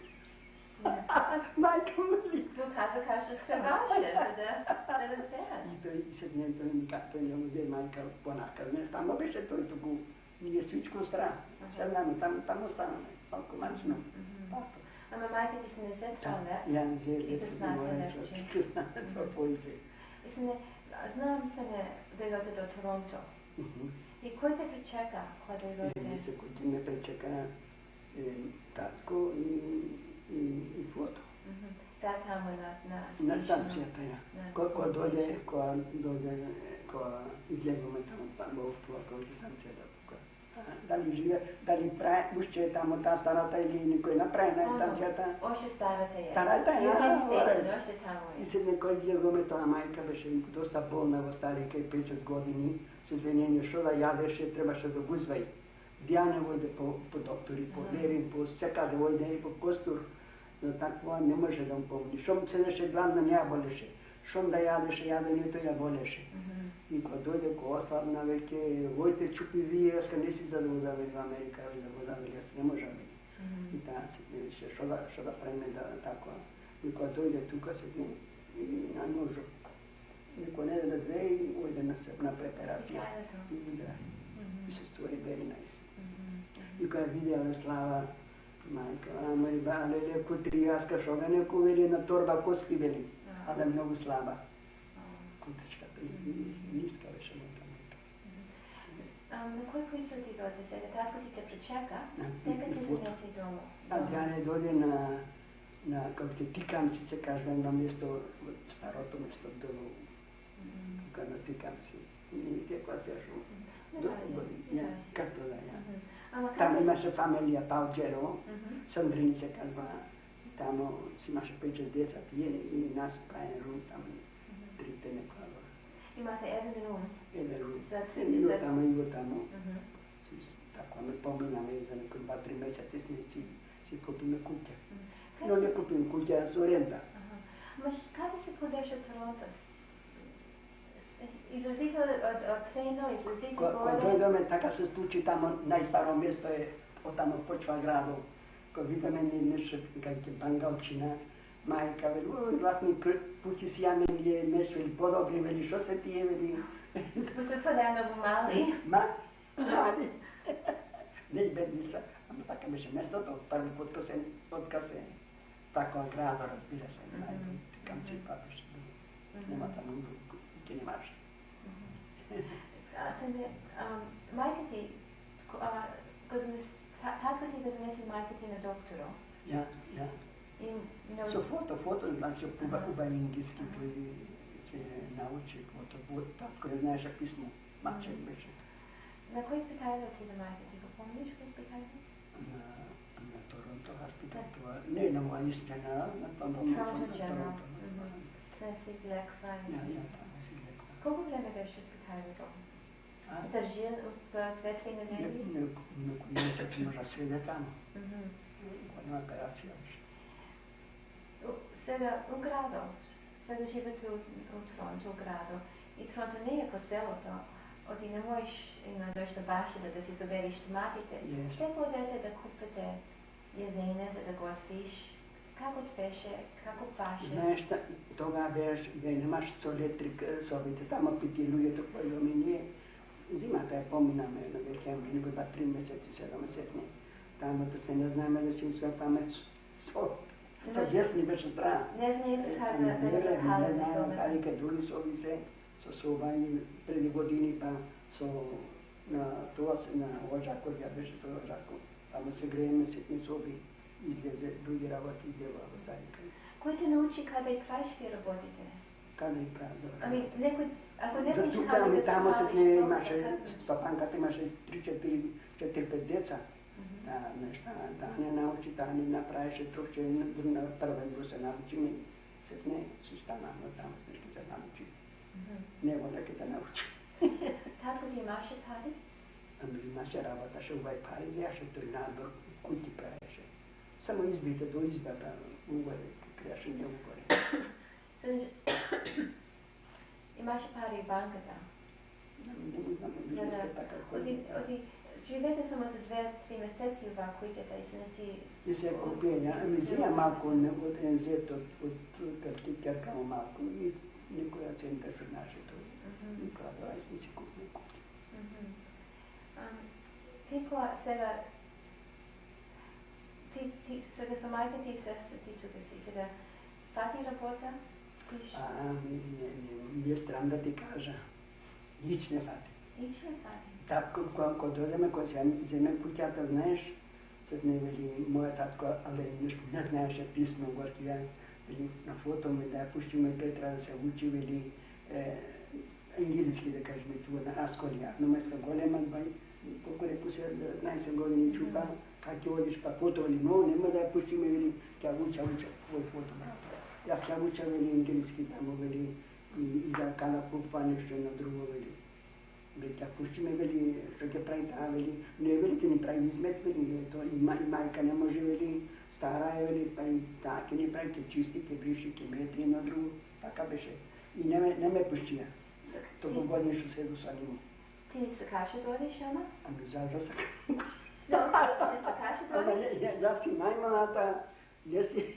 Майка му ли? Но каза каже, трябваше, за да разберат. И тој седне, тој ја му взе майка понака, нешто, ама беше тој туку, ние свичко стран. Седнаме, тамо станаме, малко мачно. Ама майка ти се не се трона? Ја не взе и да знаете всички знаат во поите. И се не, знам се не дојдете до Торонто. И кој те пречека кога дојдете? Не се кој ме пречека татко и фото. Да, тамо на На станцијата, ја. Кога дојде, кога излегоме тамо во това, кога станцијата. Дали живе, дали прави, уште тамо таа старата или никој направи на станцијата. Още старата ја. Старата ја. Юген стејшн, още тамо ја. И се некој излегоме, тоа мајка беше доста болна во старика и 5-6 години. Со извинение, што да јадеше, требаше да го изваи. Дијана војде по доктори, по Левин, по секаде војде и по Костур. За таква не може да му помни. Шом седеше гладна, не ја болеше. Шом да јадеше, јадењето ја болеше. И кога дојде ко ослабна веќе, војте чупи вие, јас не си за да го завели во Америка, да го завели, јас не можам. И таа се више, што да правиме да тако. И кога дојде тука се и на ножо. Никој не разбере и ојде на операција. И се створи very nice. И кога видеа Слава, мајка, ама и бале, кутријаска, шо га неко вели на торба коски вели, а да многу слаба. Кутричката, ниска беше мојка мајка. На кој којто ти дојде сега? Татко ти те пречека, дека ти занеси дома? Адријане дојде на како ти Тикамсице, кажем, на место, старото место долу, тука на Тикамси. И те кога тешо, доста години, както да ја. Таму имаше фамилија Палџеро, Сандрини се казва, таму си имаше 5-6 деца, и нас праен рум, таму трите некоја. Имате еден рум? Еден рум. И го таму. Така ме поминаме за некој 2-3 месеци си купиме куќа. Но не купим куќа со рента. Ама каде се подеше Торонто? Излезите од трено, излезите Кога горе? дојдеме, така се случи тамо, најстаро место е, оттамо почва градот. Кога видиме нешто, кај бангалчина, мајка вели, о, златни пуќи си јамени, нешто, вели, подобри, вели, шо се тие, вели. После това много мали. Мали. Не и бедни са. Ама така беше местото, први пut откај се такова градо, разбира се, такам си па беше. Нема таму, ке немаше. Мајка ти, татко ти го занеси мајка ти на докторо. Ја. Со фото, значи уба ингиски тој се научи, татко не знаеше писмо, мачек беше. На кој спитајло ти да мајка ти го помниш кој спитајло? На Торонто Hospital, това не на моја истина, на Торонто. Се си излекла. Ја, таму си излекла. Колку време беше спитајлото? Држи од 2-3 недели? Некој месец можа седе таму. Кога нема операција беше. Сега у градот, сега живете у Торонто, у градот. И Торонто не е по селото. Оти не можеш на дошта башина да си собериш томатите. Ще подете да купите јадење за да готвиш. Како беше, како паше? Знаеш, тога беше, немаш со електрик собите, тамо пити луѓето кои ми ние. Зимата ја поминаме на декември, него 3 месеци, 7 месеци. Тамо да се не знаеме да си усвепаме со јесни беше страна. Не знаеме каза да се халите собите. Старите други соби се, со соба и преди години па со на тоа се на Ожаков, ја беше тоа Ожаков. Тамо се грееме ситни соби, излезе други работи дела во Зарика. Кој те научи каде и праиш ви работите? Каде и прави? Ами некој, ако не знаеш тука, каде да се тамо се халиш, имаше, стопанката имаше 3-4-5 деца. Нешта, не научи, не направеше тук, че на првен го се научи, се не си станаме тамо, се нешто се научи. Него дека да научи. Татко ти имаше пари? Ами имаше работашеувај пари, зеаше тој надбор, куќи правеше. Само избите до избата, угаре, креаше не угаре. Имаше пари в банката? Не знам, вие сте така кој. Живете само за 2-3 месеци ова куќата и се не си... И се купења, ами зија малку од ензет од картикерка малку и никоја центар што нашето. Никоја 20 си купне куќа. Ти кога сега... Ти сега со мајка ти и сестра ти тука си сега фати работа? Не е стран да ти кажа. Ич не фати. Ич не фати? Татко, кога дојдеме, кога се земе куќата, знаеш, се не вели, моја татко, але нешто не знаеше писмо, горки ја, вели, на фото ми да ја пуштиме Петра да се учи, вели, англиски да кажеме туа на Асколија, но меска голема, колку реку се 19 години чупа, как ќе одиш, па фото, вели, но нема да ја пуштиме, вели, ќе уча, твој фото, брато. Јас ќе уча, вели, англиски тамо, вели, и да када купа нешто на друго, вели. Веќе пуштиме, вели, што ќе прави таа, вели, не вели, ќе ни прави измет, вели, то и мајка не може, вели, стара е, вели, па и таа ќе ни прави, ќе чисти, ќе бриши, ќе метри на друго, така беше. И не ме пуштија. Толкова години ще се до нему. Ти се каже дойдеш, ама? Ами защо се No, ти се каже дойдеш? Аз си най-малата, я си...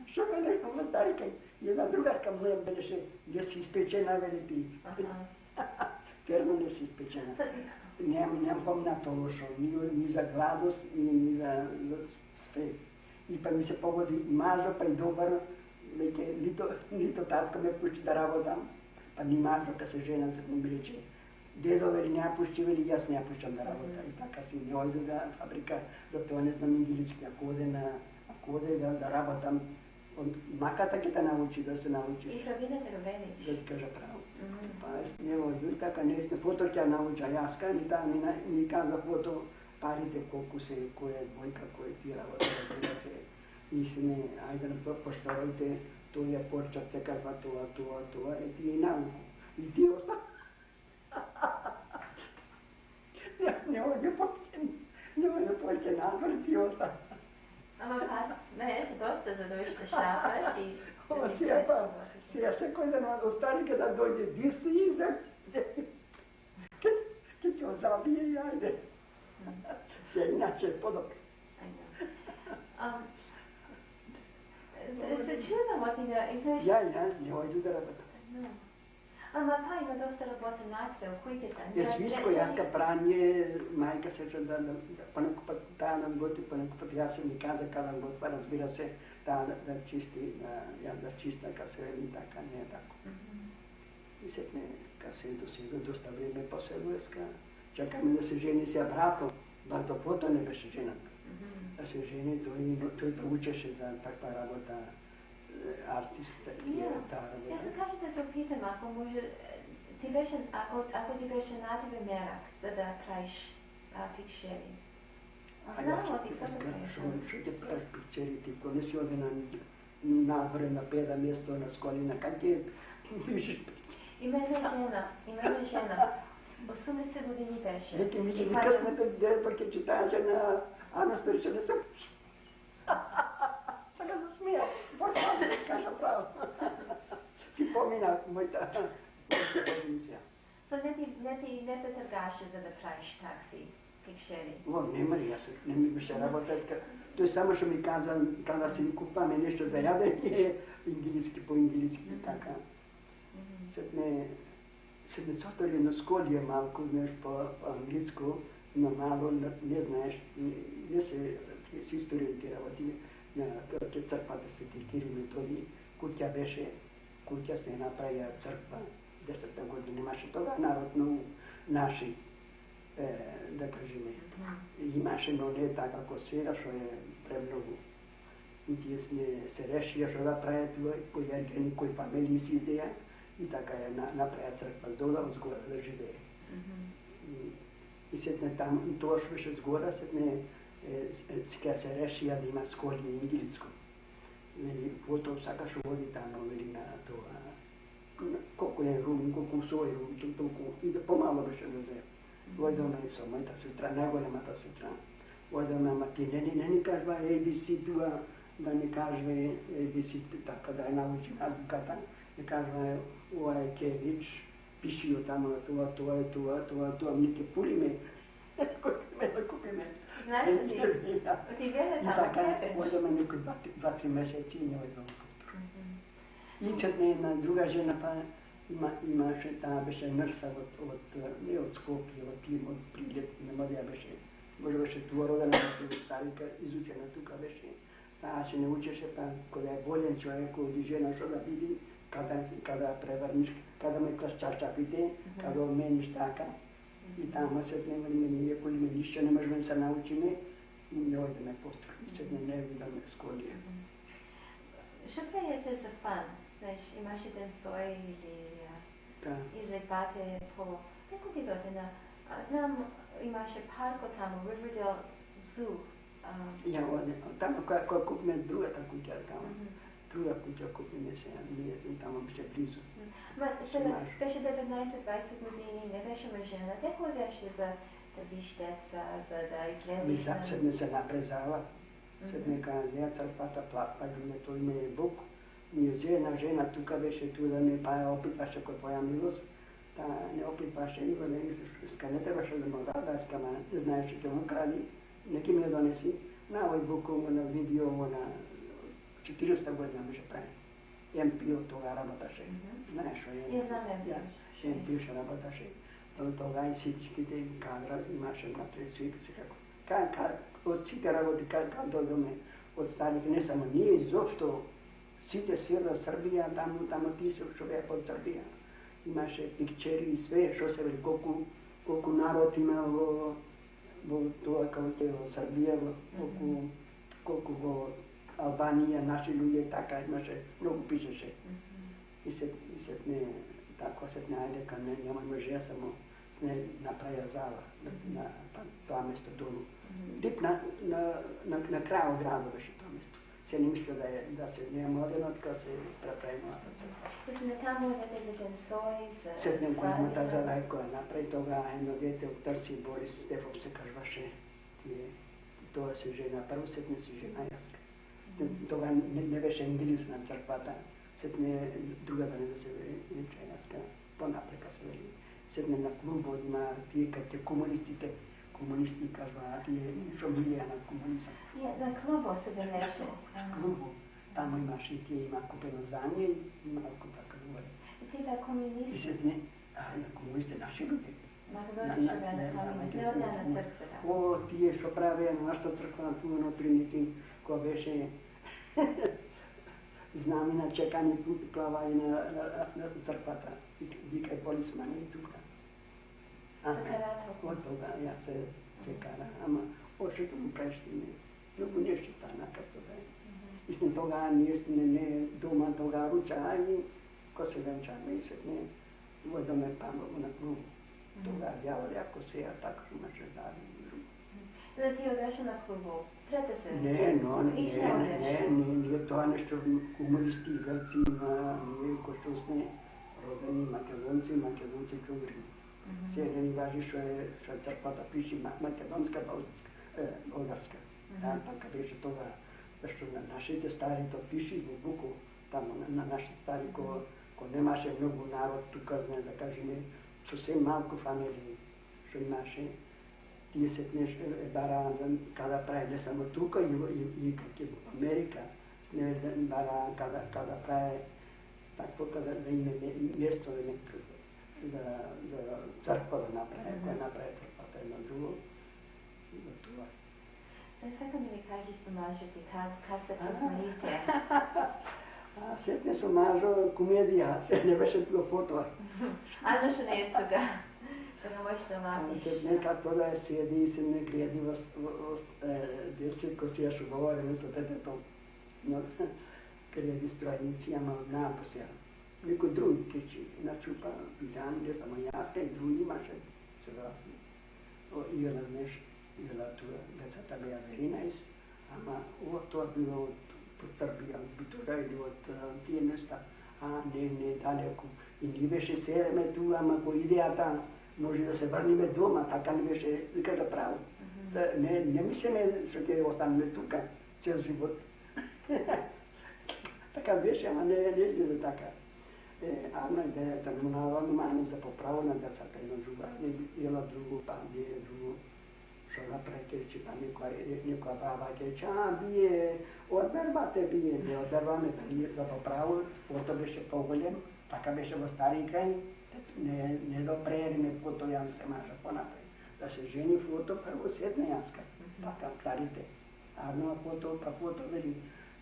Що ме леко старика? Една другарка моя беше, я си изпечена, вели ти. Верно не си изпечена. Нямам помня то лошо, ни за гладост, ни за спред. И па ми се погоди мажо, па и добър, веќе нито татко ме пушти да работам, па ни мажо, ка се жена се ми рече, дедо вели няма пушти, вели јас не пушчам да работам. И така си не ојду да фабрика, затоа не знам инглиски, ако оде да работам, маката ќе те научи да се научиш. И правилата го ведеш. Да ти кажа право. Па не ојду, така наистина, фото ќе науча јаска, ни каза фото, парите колку се, која е двојка, која ти работа, разбира се. И се не, ајде на поштовајте, тој ја порчат, се казва тоа, и ти е науку. И ти оста. Не ојде повеќе надвор, ти оста. Ама пас, знаеш, доста за да уште шапаш и... Ова сега секој ден од старика да дојде диси и ќе ќе забие и ајде. Се иначе подобро. Се чудам от нега, знаеш... Ја, не ојду да работам. Ама па има доста работа натре, у кујката. Свичко, јаска прanje, мајка сече да понекогпат таа нам готи, понекогпат јас се ми каза када го отва, разбира се, таа да чисти, ја да чиста, ка се вели така, не е тако. И сетне, ка се до доста време поселуеска, чакаме да се жени се брато, брато фото не беше женат. Да се жени, тој проучеше за таква работа, артист, таа работа. Јас се кажа да те питам, ако може, ако ти беше на тебе мерак за да правиш пикчери. Знам ли ти какво да правиш? Што ќе правиш пикчери, ти ако не си оде надворе на педа место на сколина, как ќе пишеш? Има една жена, 80 години беше. Веќе ми ги късмете директор ќе читаеше на Ана Сторичева се. Така се смеја. Бързо да кажа право. Си помина моята позиция. То не те търгаше за да правиш такви пикчери? О, нема ли, јас не ми беше работа. Тој само што ми каза, када си купаме нешто за јадење, по англиски, така. Сетне сотори на сколија малку, знаеш, по англиско, но мало не знаеш, не се историја работи на црквата Свети Кирил и Методий, куќа беше, куќа се направија црква, 10-та година имаше тога народ многу наши, да кажеме, имаше, но не така како сега, што е премногу. И тие се решија што да правят кој ергени, кој фамилии си изеја, и така е направија црква, дола згора да живее. И сетне там, и тоа што беше згора, сетне сега се решија да има сколија инглиско. Вели, фото сакаш води тамо, вели на тоа, колку е рум, колку сој рум, толку, и да помало беше да взе. Ојдоме и со мојата сестра, најголемата сестра. Ојдоме, ама ти не ни кажва ABC туа, да ни кажва ABC така да ја научим азбуката, не кажва ова е Кевич, пиши ја тамо тоа, ми ке пулиме, кој да купиме. Знаеш ли ти гледа тамо Кевич? Ојдоме некој 2-3 месеци и не ојдоме куптро. И сетне една друга жена, па имаше, таа беше нрса не од Скопје, од Прилеп, не може беше, може беше туа родена од Царика, изучена тука беше. Таа се не учеше, па кога е болен човек, оди жена што да види, када преврниш, када ме клаш чарчапите, када обмениш така. И тама сетне ние кои ме ништо не можеме да се научиме, и не ојдеме потро. И сетне не видаме сколија. Што правите за фан? Знаеш, имаш еден сој или излепате по... Како ти дојде на... Знам, имаше парко тамо, Ривердейл Зу. Ја оде, тамо која купиме другата куќа тамо. Друга куќа купиме се, ние сме тамо беше близу. Ма, сега беше 19-20 години, не беше мъжена. Како беше за да виж деца, за да излезеш на... Седне се напрезала, седне каза, црквата платпа, тој ме е Бог. Ние една жена тука беше ту да ме паја, опитваше кој твоја милост, ne opet baš je Ivo, ne trebaš da mu daskama, ne znaš što on krali, neki mi je donesi, na ovoj buku, na video, na 400 godina više pravi. Jem pio toga rabotaše, znaš što je? Ja znam ja. Jem pioše rabotaše. Toga i sitički te kadra imaše napred svikice kako. Od site raboti kad dođome od starih, ne samo nije izopšto site sjela Srbija, tamo tisuć čovjek od Srbija. Imaše pikčeri i sve što se veli, koliko narod ima to kao te Srbija, koliko Albanija, naši ljudi, taka imaše, mnogo pišeše. I set ne, tako set ne, ajde kad nema može, ja samo ne napravio zala na to mjesto dolu. Dip na kraju grada više to mjesto. Se ne mislio da se nema odjedno, kad se prepravimo. Mislim da tamo imate za tensoj, za Sretnem koji ima ta zala koja napravi toga, jedno djete u Trsi, Boris Stefov se kaže vaše, to se žena, prvo setne se žena jaska. Toga ne veše Inglisna crkvata, setne druga da ne da se veče jaska, ponapreka se veli. Sedne na klubu, ima tije kad te komunisti kažu, a tije što milija na komunizam. Na klubu se doneše. Klubu, tamo imaš i tije, ima kupeno zanje i malko tako govore. I ti da komunisti? I sedne, komuniste naši ljudi. Makedonski komunisti, ne odljena crkva. O, tije što prave, našta crkva puno primiti, ko veše znamena čekanje plavaju na crkvata. Vikaj polismani i tuka. Od toga ja se čekara, ama oče tomu preštine, mnogo nešto stana kako da je. Mislim toga ne doma toga ručaji, ko se venčame i se ne vodome pamogu na klubu. Toga djavol jako se ja tako imaše dali. Sada ti odešao na klubu, prete se? Ne, nije to nešto komunisti, Grci, nije ko što sne. Rodeni Makedonci čugri. Sjedeni važi što je crkvata piši makedonska, bolgarska. Pa kad beše toga, što na našite stari to piši u buku, tamo na naši stari ko nemaše mnogo narod tuka, zna da kažeme, što sve malko familiji, što imaše, tije se nešto bara, kada pravi ne samo tuka i kak je Amerika, ne bara kada pravi tako da ima mjesto za crkva da naprave, koja naprave crkva, to je jedno drugo. Sada mi kažeš su mažiti, kad se poznajete? Sjetne su mažo komedija, se ne beše bilo fotova. Ano što ne je toga, da ga možeš da matiš. Sjetne kad to da je sjedi i se ne gledí djece ko sijašu govore, ne su tete to, gledí strojnicima od naposjera. Neko drugi kiči, načupa pitan, gdje samo jaska i drugi imaše se vratno. Igrala nešto, igrala tu, decata bija Verinajs, ama ovo to je bilo od Srbija, bi to radili od tije mjesta, a ne daleko. I nije više sereme tu, ama ko ide ja tam, može da se vrnime doma, taka ne više nikada pravo. Ne misle me što će ostane tuka cijel život. Taka više, ama ne ide taka. Ana je tam naravno manj za popravljena djecata, jedna druga, jedna drugo, pa je drugo, što naprekeći, pa neka baba keća, bije, odberbate bije, ne odberbame, za popravu, to beše povoljen, taka beše v stari kraj, ne do prerine foto, jan se maža ponaprej. Da se ženi foto, prvo sjetne jaska, taka carite. Arno foto veli,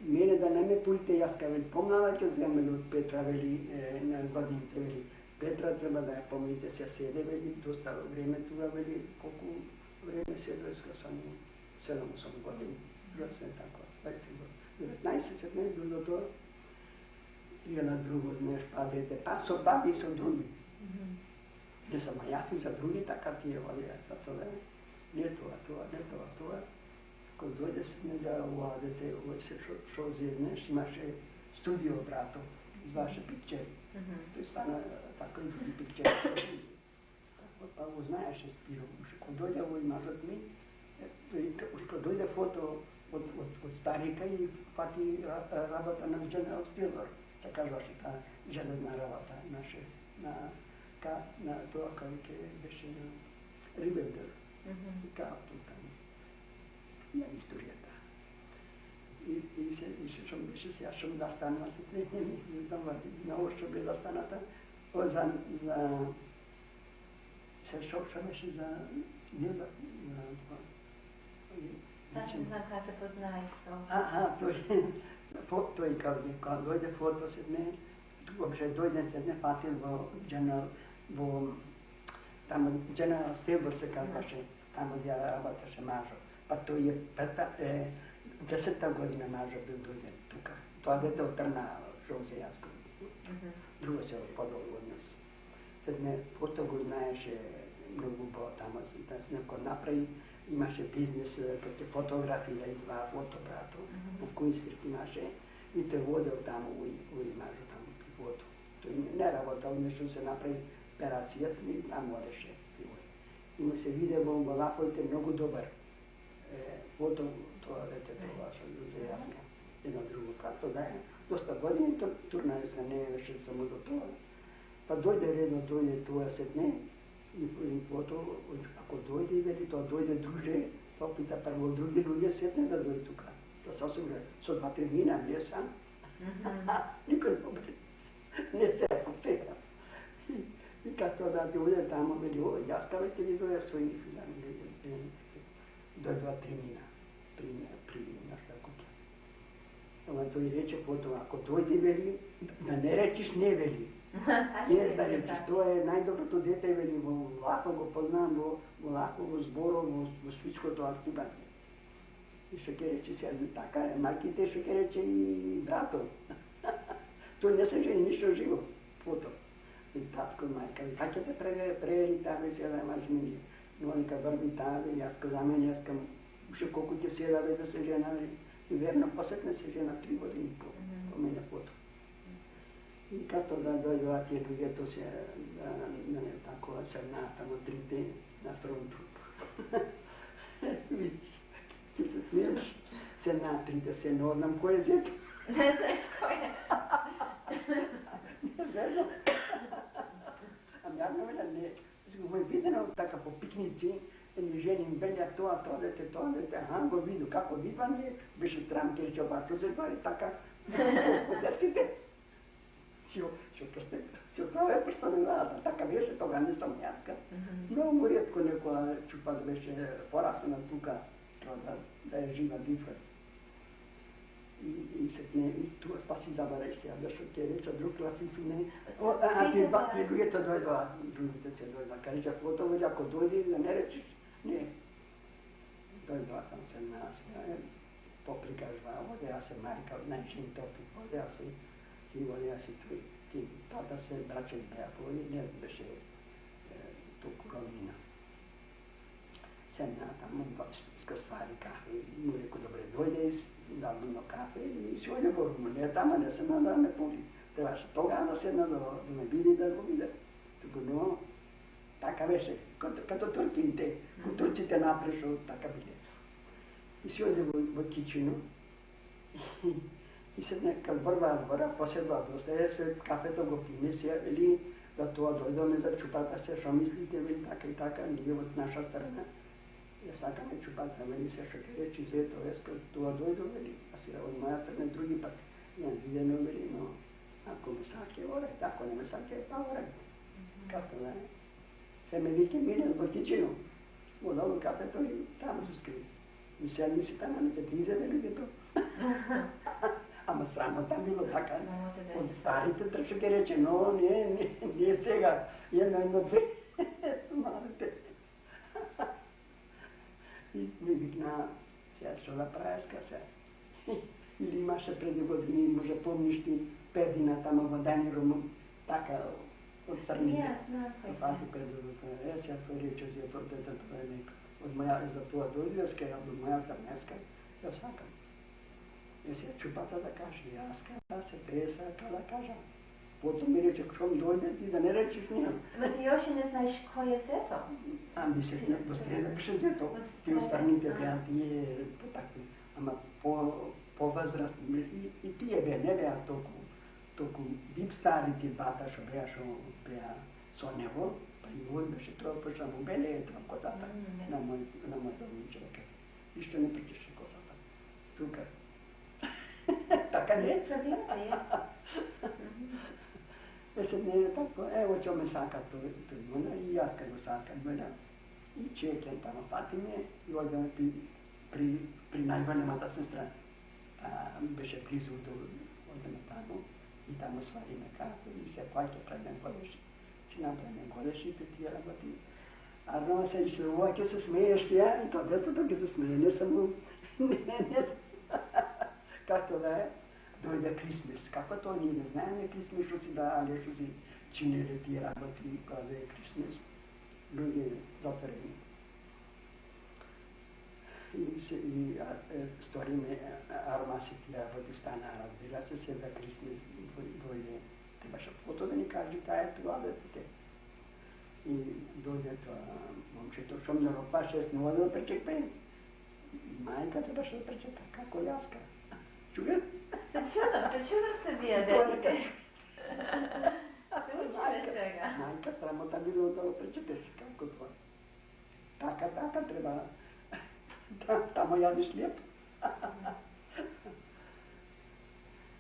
mene da ne me pujte jaska, veli, pomnavajte zemlju od Petra, veli, na godinite, veli, Petra treba da je pomijete se sjede, veli, dosta vrijeme tuga, veli, koliko vrijeme sjedo je skasano, 7-8 godina, bilo se tako, 19 ne bilo to, i na drugo, neš pazite, pa so babi, so drugi. Ne samo ja sam za drugi, takav ti je volija, zato da nije to. Ko dođe se ne za uvadete, ovo se šo zjedneš, imaše studio brato, iz vaše pikčeri. To je stano tako i drugi pikčeri. Pa uznaješ je spiro, ko dođe ovo imaš od mi, ko dođe foto od starika i pati rabata na General Silver, ta kažeš ta železna rabata naše, на това, който беше на Ривелдър, както там, на историята. И ще беше сега, ще застанала, не знам, много ще бе застаната, се беше за не за това. Значи не знам как се познае той kad dojde foto sedne, uopće dojde sedne fatil tamo General Silver se kaže, tamo gdje rabataše Mažo. Pa to je 10. godina Mažo bil dojde tukaj. To je vedel Trna, Žoze Jasko. Drugo se podal od nas. Sedne foto godinaješe mnogo bo tamo, da se neko napravi. Имаше бизнес като фотография, изва фотобрато, в Куйсирки имаше и те водил там у Мажо там при фото. Той не работал, нещо се направи операцията и там водеше. И му се видя в Лафоите много добър. Фото, това дете, това ще за ясно. Едно друго, както да е. Доста години турнали се не беше само до това. Па дойде редно, дойде това седне. И фото, ако дойде и вели, то дойде друже, то пита първо други люди седне да дойде тук. То се осъгне, со 2-3 дни не сам. Никой не се сега. И както да дойде там, вели, о, аз казвайте ли дойде свои дойде 2-3 дни при нашата кутия. Ама той рече фото, ако дойде вели, да не речиш не вели. Yes, da rečeš, to je najdobrото dete, veli, lahko go poznam, lahko go zboru, v svičko to aktivati. I še kaj reče, si taka, majkite še kaj reče i brato. To ne se ženi ništa živo, foto. I tatko, majka, kako te preri tave, se da imaš niži. No, neka vrbi tave, jasko za mene, jaskam, še koliko ti sjeda, da se žena, i verno posekne se žena 3 godine po mene foto. I kako da dojde tije druge, to se tako črna, tamo 3D na frontu. Vidiš, ti se smiješ, se natrite, se ne odnam ko je zeto. Ne znaš ko je. Ne vedno. Am ja ne vedno ne. Moj videno taka po piknici, mi ženim belja to, aha, go vidu, kako vidvan je, biše stran, kjer će obaču se bari, taka, podecite. Si opravo prsto ne gleda, taka veše, toga nisam jaska. Mnogo rijetko neko čupa da veše porasena tuka, da je živa difra. I tu pa si zabarej se, da što ti reče, drug lafici ne. Ti drugete dojda, kad reče fotovođa, ako dojde, da ne rečiš, ne. Dojda tam se nas, poprikažva, ovdje ja se majka, najčin topi, ovdje ja se Tivoli, asi ti tata se braće Beapovi, ne beše tu kurovina. Sem ja tamo isko stvari kafe, mu rekao, dobre, dojde, dal mu kafe i svojne govoru, ne tamo, ne sam da me puni. Trebaš toga da sedna da me vidi, da go vide. Tako, no, taka veše, като турките, турците напрешу, така биле. И си оде в кичину, и седне kad vrva dvora, posjedva dosta, sve kafeto go pime se, veli, da to dojdo za čupata se, što mislite, veli, taka i taka, nije od naša strana. Ja saka me čupata, veli se što ke reči, zeto, kad to dojdo, veli, a si od moja strane drugi pak, ja videno, veli, no, ako me sake, oraj, tako ne me sake, pa oraj. Kako da je? Se me vike mine zbog kičinu, od ovog kafeto i tamo su skrivi. I sedmi si tamo neke tize, veli, je to. Ама срамота било така. От старите трябваше да рече, но не сега. Едно-две. Малите. И ми викна, сега ще направя скъса. Или имаше преди години, може помниш ти, Пердина там в Дани Румун, така отстрани. Това ти предадота. Рече, рече си протета това е нека. От моя за това дойдеска, от моята днеска, я сакам. Ja se čupata da kaže, jaska, se presa, kada kažem. Potom mi reče, kšom dojde ti da ne rečeš nije. Ma ti još ne znaš ko je Zeto? A mi se doslije piše Zeto. Ti u starnite ti je takvi. Ama po възраст, и тие бе, не беа толку бив стари ти бата, што беа со sonevo, primul și tropă și am bele, tropă cosata. N-am mai dat nici o că. Nici ne pricește cosata. Tu că. Така не е? Се не е така. Ево, че ме сакат трибуна и аз като сакат бъда. И чекам там Фатиме и отиваме при най-голямата сестра. Беше близо до отиваме там и там свариме кафе и се плаќа правим колеш. Си направим колеш и тия работи. А дама се чува, ќе се смееш сега и то детето ќе се смее. Не съм... Както да е, дойде Крисмис. Какво то ние не знаем Крисмис, що си дали, що си чинили тия работи, когато е Крисмис. Други затворени. И сториме армаси тия работи стана, разбира се, се за Крисмис дойде. Трябваше фото да ни каже, тая това детете. И дойде това момчето, що ми заропаше, с него да пречекпе. Майка трябваше да пречека, како яска. Чули? Се чудам се вие, детите. Се учиме сега. Майка срамота било да го пречетеш, како това. Така треба. Тамо ядеш леп.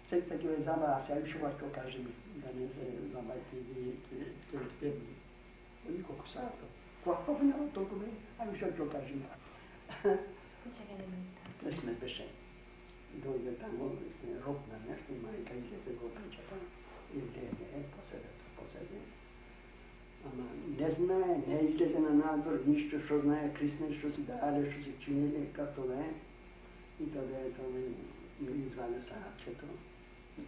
Сега ги везама, а сега ще върко каже ми, да не се замайте и да сте ми. Николко сато. Какво няма толкова? Ами ще го каже ми. Почекай да минута. Крисмес беше. Дойде там, ропна нещо, майка излезе го причата и влезе, поседе. Ама не знае, не излезе на надвор, нищо, що знае Крисмес, що си дали, що си чинили, както да е. И тогава ми извади сарчето.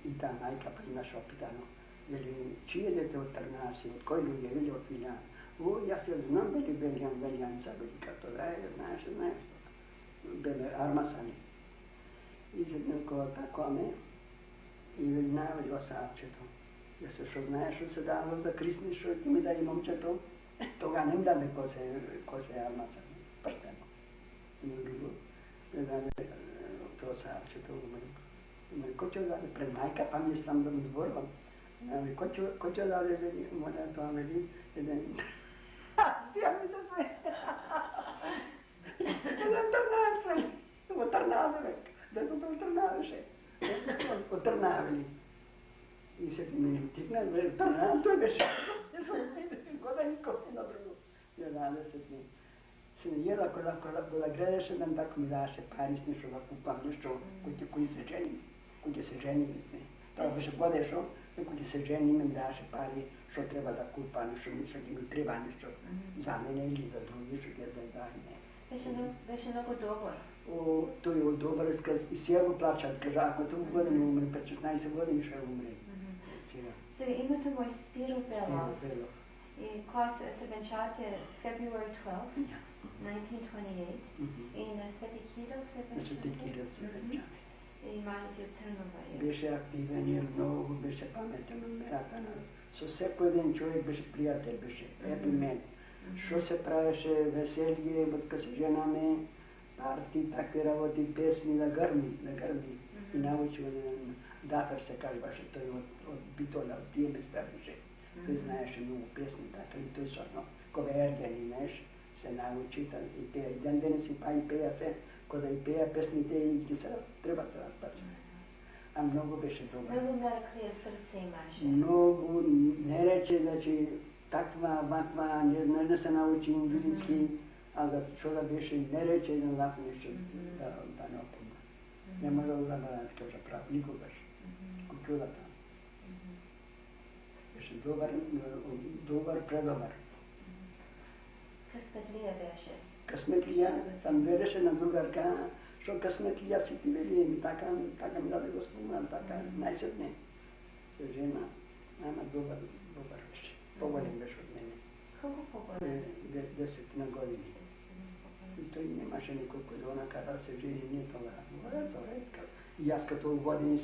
И та майка принаше опитано. Вели, чие дете от Търнаси, от кой люди, вели от Вилян. О, аз я знам, бели Велянца, бели както да е, знаеш. Бели армасани. И заднъкова такова и веднага го сарчето. Ja se što znaеш, što se dalo za Крисмис, što ti mi da i momčeto, toga ne mi dade ko se armaca, prsteno. I drugo, ne dade to sarčeto umre. Ko će dade pred majka, pa mi je sam da mi zborila. Ko će dade, moja to veli, jedan, sija mi se sve. Jedan Trnavac veli, u Trnavek, da je to u Trnaveše, u Trnaveli. И се ми тикна, той беше. Года никой на друго. Не знам да се ти. Се не ела, кола гледаше, да така ми даваше пари с нещо да купам, нещо, кои се жени. Кои се жени, това беше годешо, кои се жени ми даваше пари, що трябва да купам, нещо ми трябва нещо за мене или за други, що ги да даде. Беше много добър. Той е добър, и сега го плачат, кажа, ако това години умре, 16 години ще умре. Сега името му е Спиро Белов. И кога се венчате February 12, 1928 и на Свети Кирил се венчате. На Свети Кирил се венчате. И майка от Търнова. Беше активен и много беше паметен от мерата. Со всеки един човек беше приятел, беше епимен. Що се правеше веселие, като се женаме, парти, такви работи, песни да гърми. И научил Датър се казваше, той от Битоля, от тия места беше. Той знаеше много песни, така и той сорно. Кога ергени, знаеш, се научи и пея. Ден ден си па и пея се, кога и пея песните и ги се трябва да се разпача. А много беше добър. Много нареклия сърце имаше. Много, не рече, значи, таква, ваква, не се научи английски, а да чуда беше, не рече един лак нещо да не опомня. Не може да забравя такъв же прав, никогаш. Културата. Беше добър, предобър. Късметлия беше. Късметлия, там гледаше на друга ръка, що късметлия си ти вели, така ми даде го спомням, така най-сетне. Се жена, добър беше. По-голем беше от мене. Колко по-голем? 10 на години. И той нямаше никой, който накара се жени, не това. И аз като години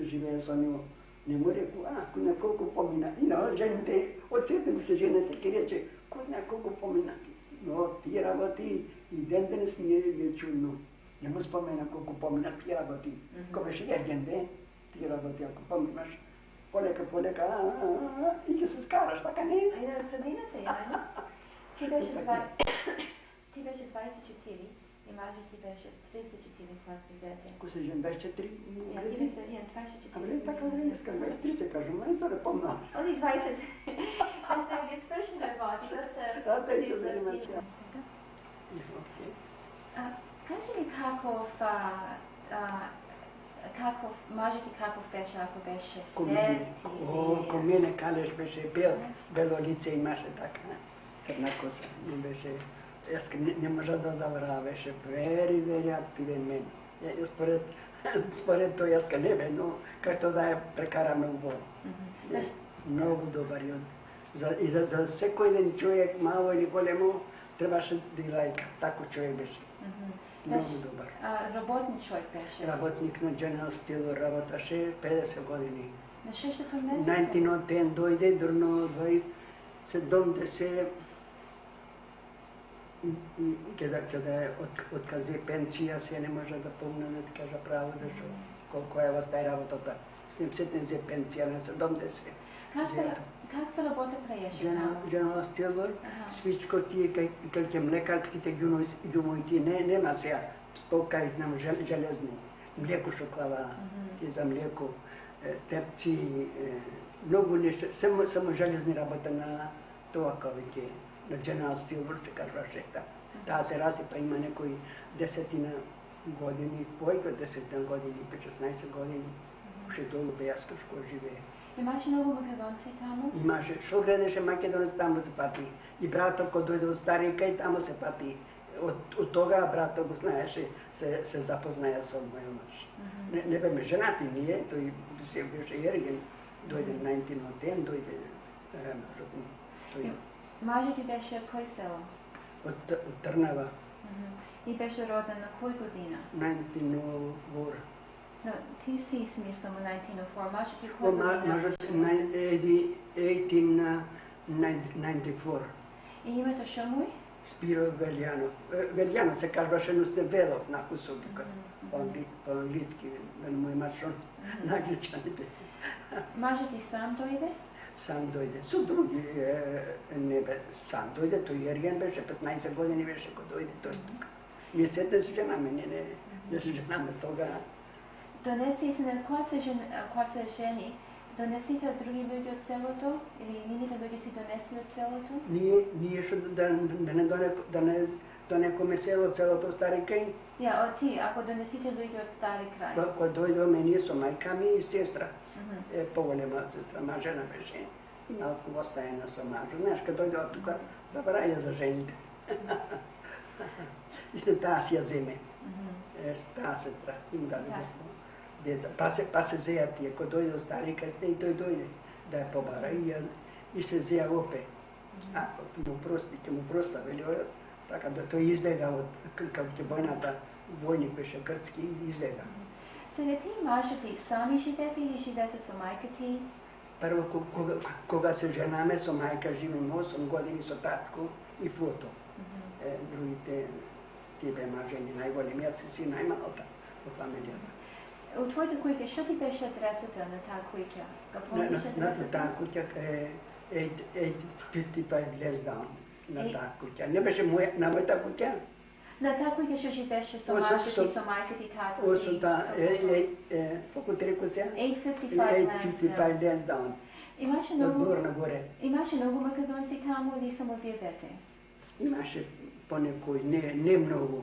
живея с него, не му реку, ако няколко помина. И на жените, отсетно се жена се кирече, кой няколко помина. Но тия работи и ден ми е чудно. Не му спомена колко помина тия работи. Ко беше ерген, тия работи, ако поминаш, полека, и ќе се скараш, така не? Ајде, предината ја, ајде. Ти беше 24 и мажът ти беше 34 когато се взете. Ако се жен 24, Ja, ti беше 24. Абе, така не искам, 30 кажем, не се не помна. Oni 20. Значи да ги свършим работи, да се... Да, да, и да занимат. Кажи ми каков, мажът ти каков беше, ако беше сет или... Ко мене Калеш беше бело лице имаше така, црна коса. И беше, јас не можа да забравя, беше very активен мен. Според тоа јас не бе, но како да ја прекара многу. Многу добар. И за секој ден човек, мало или големо, требаше да играе тако човек беше. Многу добар. Работник човек беше? Работник на General Steel работеше 50 години. На шестото место? 1910 дојде, дурно 70 kada otkaze пенсија се не може да помна да ти кажа право да шо колко е вас тај работата. С ним сетен зе пенсија на 70. Каква работа праеше? General Steel, свичко тие кај млекарските гумоити нема сега. Толка знам железни. Млеко шоклава, тие за млеко, тепци, многу нешто, само железни работа на тоа кавиќе. На General Steel се кажуваше така. Таа се расипа, има некои 10 години, појка 10 години, 16 години, уште долу бејаска што живее. Имаше многу македонци таму? Имаше, шо гледаше македонци таму се пати. И брато кој дојде од Старика и таму се пати. Од тога брато го знаеше, се запознаја со мојот маж. Не беме женати ние, тој се беше ерген, дојде 1910, дојде Мажът ти беше от кој село? Од Трнава. И беше роден на кој година? 1904. No, ti si izmislil 1904, мажът ти кој година? Мажът 1894. И името шо му е? Спиро Велјано. Велјано се кажуваше, но сте Велов на кусок, по-английски, на мој мачон, на англичаните. Мажът ти сам дојде? Сам дојде. Со други не бе, сам дојде, тој ерген беше, 15 години беше кој дојде тој тука. Ние сете се женаме, не се женаме тога. Донесите, кога се жени, донесите од други луѓе од селото? Или нивните луѓе си донесли од селото? Ние што да не донекоме селото Стари крај. Ја, од ти, ако донесите луѓе од Стари крај. Кога дојдоме ние со мајка ми и сестра. Поголема сестра, мажена беше. И малку остаена со мажо. Знаеш, кога дојде од тука, забраја за жените. И след таа си ја земе. Таа сестра, им даде деца. Па се зеја тие, кога дојде од Стари крај, и тој дојде да ја побара и се зеја опе. Ако ќе му проста, вели, така да тој избега од како ќе војната, војник беше грцки, избега. Сега ти и мажът ти сами живеете или живеете со мајка ти? Прво, кога се женаме со мајка, живееме 8 години со татко и фото. Другите, тие бе мажени најголемиот си најмалата во фамилијата. У твојата куќа, што ти беше адресата на таа куќа? На таа куќа е 855 Lesdown, на таа куќа. Не беше на мојата куќа? На таа куќа што живееше со мажот и со мајка ти татко? Колку ти реку сега? 855 Lesdown. Имаше многу македонци таму или само вие двете? Имаше понекој, не многу,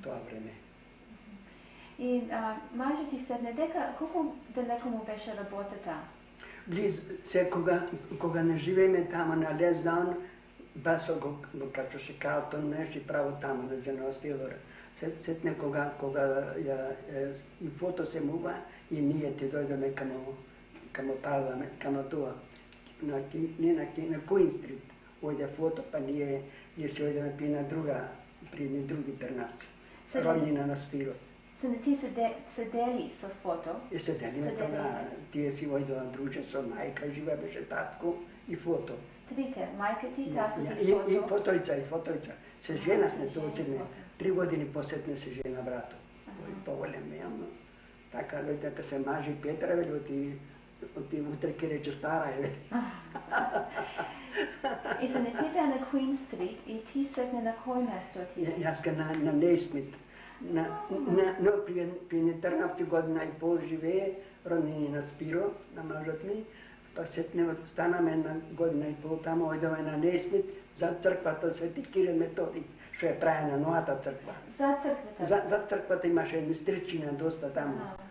тоа време. И мажот ти седне дека, колку далеко му беше работата? Близо, се кога не живееме таму на Lesdown, басо го качуваше Калтон, нешто право таму на General Steel. Сетне кога и фото се мува и ние ти дојдеме каму парламент, каму тоа, на Queen Street. Ојде фото, па ние се ојдеме при други трнаци. Роднина на Спиро. Ти се дели со фото? И се делиме тога, тие си ојдоа друже со мајка, живе беше татко и фото. Трите, мајка ти, татко ти, и фотојца. Се жена сме дојдеме, 3 години посетне се жена брато. Поголем ме, така дека се мажи Петра, вели оти Ti utreke reče stara je. И се не ти бе на Queen Street и ти седне на кое место отиде? Jaz ga na Nesmit. No, prije netrnavci godina i pol žive, rodnini na Spiro, na Mažotni, pa setne staname na godina i pol tamo, ojdeme na Nesmit, za crkvata Sveti Kiril Metodij, što je trajna novata crkva. За църквата? Za crkvata imaše jedni stričina dosta tamo. Аха.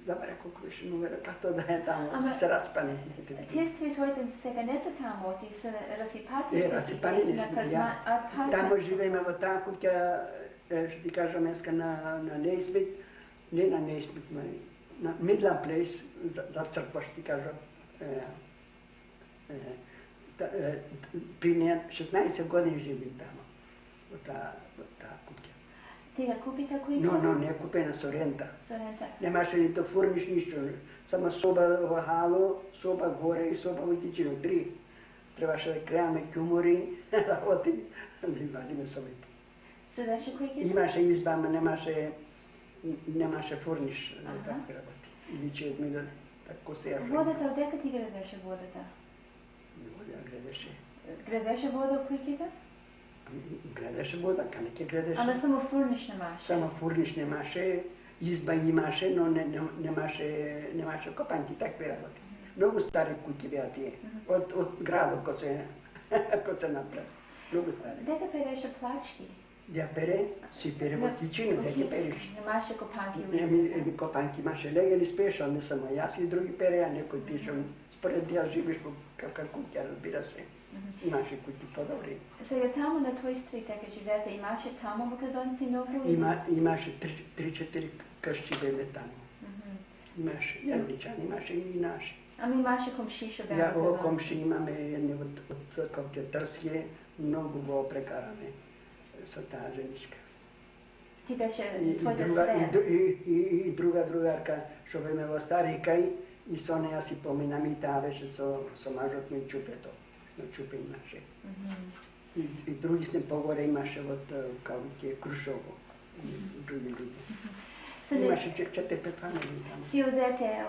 Добре, колко беше номера, като да е там, Ама- се разпани. Тези строителите сега не са там, оти са разсипати. Разсипани не сме, ja. Tamo živimo v ta kuća, što ti kažem, dneska na Nesmit, ne na Nesmit, na Midland Place, za crkva, što ti kažem. Prije 16 godina živim tamo, v ta kuća. Ти ga купите кои? No, ne je kupena Sorrenta. Sorrenta. Nemaše ni to furniš ništa, samo soba v halu, soba gore i soba u kitchenu, 3. Trebaše da krijame kjumori, работи, да вадиме собите. Живеше кои? Имаше изба, ама немаше фурниш за Аха. такви работи. Или че ми да тако се яжа. Водата, отдека ти градеше водата? Вода гледаше. Градеше вода в куиките? Гледаше вода, канеке гледаше. Ама само фурниш немаше. Само фурниш немаше, изба имаше, но немаше копанки, такви работи. Много стари куки бяха тие. От града, ко се направи. Много стари. Дека переше плачки? Да пере, си пере в кичину, дека переш. Немаше копанки у Еми копанки имаше легали спешал, не само аз и други пере, а некои пишам. Според тя живеш по каква кутя, разбира се. Имаше кути по-добри. Сега тамо на твой стрит, дека живеете, имаше тамо македонци много? Имаше 3-4 къщи бебе там. Имаше и англичани, имаше и наши. Ами имаше комши, ще бе О, комши имаме едни от Ковче Търсие, много го прекараме с тази женичка. Ти беше И твоята друга, среда? и друга другарка, що бе ме в Старикай, и со нея си поминам и тя беше со мажот ми чупето. На чупе имаше. И други сме по-горе имаше от Кавике, Крушово. И други люди. Имаше 4-5 фамилии там. Си одете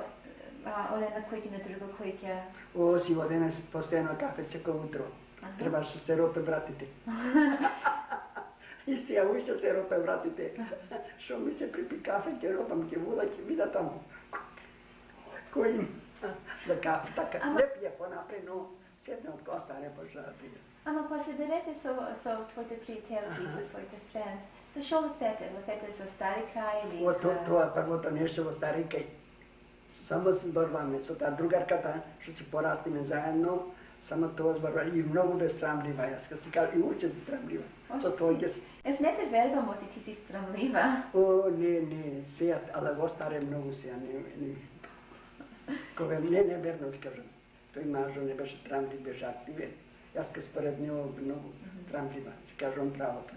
от една койка на друга койка? О, си одеме постоянно кафе всеко утро. Трябваше се ропе братите. И сега още се ропе братите. Що ми се припи кафе, ке ропам, ке вода, ке вида там. Кой им? За кафе, така. Не пие по-напред, но седне от коста, не почна да пие. Ама кога се дадете со твоите приятелки, со твоите френдс, со шо летете? Летете за Стари край или О, за... тоа првото нешто во Старикај. Само се зборваме со таа другарката, што се порастиме заедно, само тоа зборваме и многу безсрамлива. Јас ка си кажа, и уште срамлива. Со тоа ќе... Ес не те вербам оти ти си страмлива. О, не, сега, ала го старе многу сега, не. Кога не верно ти кажам. Тој мажо не беше трамлив, беше активен. Јас ка според него многу трамлива, си кажам правото.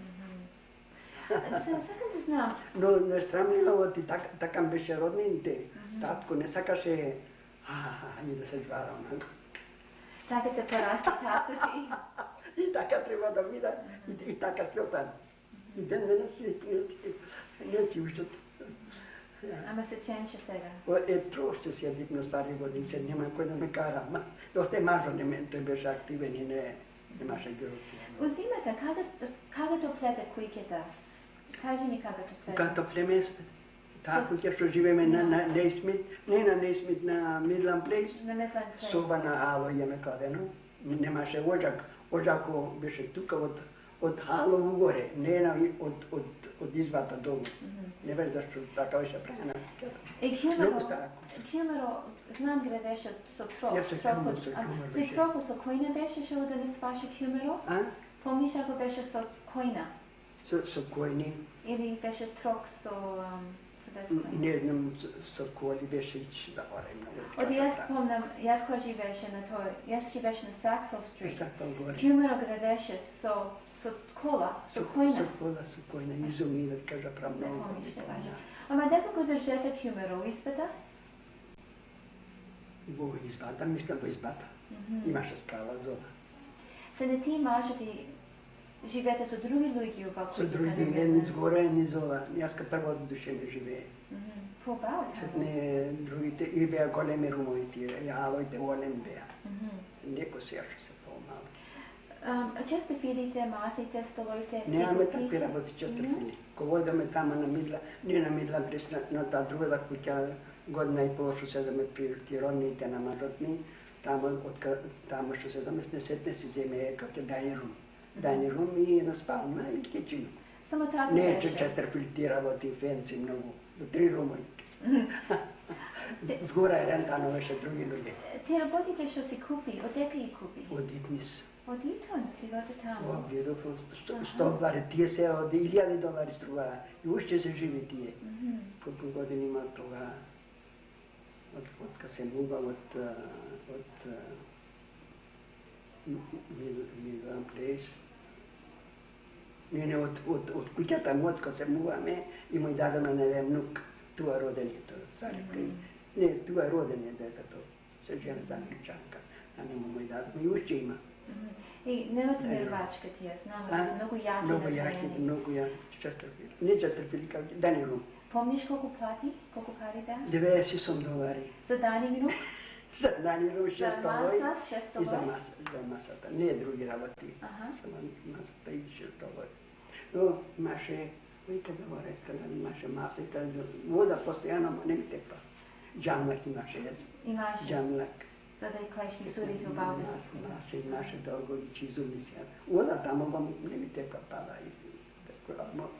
Сакам да знам. Но не страмлива, ти така беше роднините. Татко не сакаше и да се звара онако. Така те порасти тато ти. И така треба да вида, и така се остане. И ден денес не си уште. Ама се ченче сега. Ето, ще си ядик на стари години, се няма кой да ме кара. Доста е мажо, той беше активен и немаше героти. Узимата, кога то плете куикета? Кажи ми кога то плете. Когато племе, така што живееме на Нейсмит, не на Нейсмит, на Мидланд Плейс, На Метланд Плейс. соба на Ало имаме кладено. Немаше оджак. Оджако беше тука од Хало угоре, не од извата долу. Не бе зашто така беше правена. И Много стара. Кюмеро, знам градеше со трок. Јас се сеќавам со Кюмеро Тој беше. троко со којна беше што да не спаше Кюмеро? А? Помниш ако беше со којна? Со којни? Или беше трок со деска? Не знам со коли беше и заборем. Оди јас помнам, јас која живееше на тој, јас живееше на Sackville Street. Сакал горе. Кюмеро градеше со кола, со којна. Со кола, со којна. Изуми да кажа прав Не многу. помниш не важно. Ама дека го држете Кюмеро, испета? Во избата, мислам во избата. Имаше скала зона. Се не ти мажови живеете со други луѓе во Со други, едни згоре, едни зола. Јас ка прво душе не живее. Побаво. Сетне другите, и беа големи румови тие, јалоите голем беа. Леко се се помало. Често фидите, масите, столовите, Немаме такви работи често фили. Кога одаме тама на Мидла, не на Мидла, през на таа другата куќа, година и пол што седаме при родните на мажотни, тама што седаме с несетне си земе како дајни рум. Дајни рум и една спална и кичина. Само така Не, беше. че 4-5 работи фенци многу, за 3 руми. Згора е рентано беше други луѓе. Ти работите што си купи, од дека ги купи? Од Итнис. Од Итонс, ти готе таму. О, гледав, $100, тие се од $1000 струваа. И уште се живи тие. Колку години има тога, од кога се мува од Милан Плейс. Не, од куќата му, од кога се муваме, и му дадаме на еден внук, туа родението, царевка. Не, туа роден е детето, се жена за Англичанка, а не му дадаме, и уште има. И немате вербачка тие, знамо да се многу јаки Многу јаки, направени. многу јаки, честрпили. Не честрпили, како Дани Рум. Помниш колку плати? Колку пари беа? $98. За Дани минут? За Дани Рум За 600 маса, и 600? за масата. Не други работи, Аха. само масата и 600. Но имаше, вика заборев сега, имаше маса и тази вода постојано, не ми тепа. Джамлак имаше, Имаш, джамлак. за да ја клаиш мисурите убаво да се купи. Маса имаше дълго и чизуми сега. Вода тамо не ми тепа пада и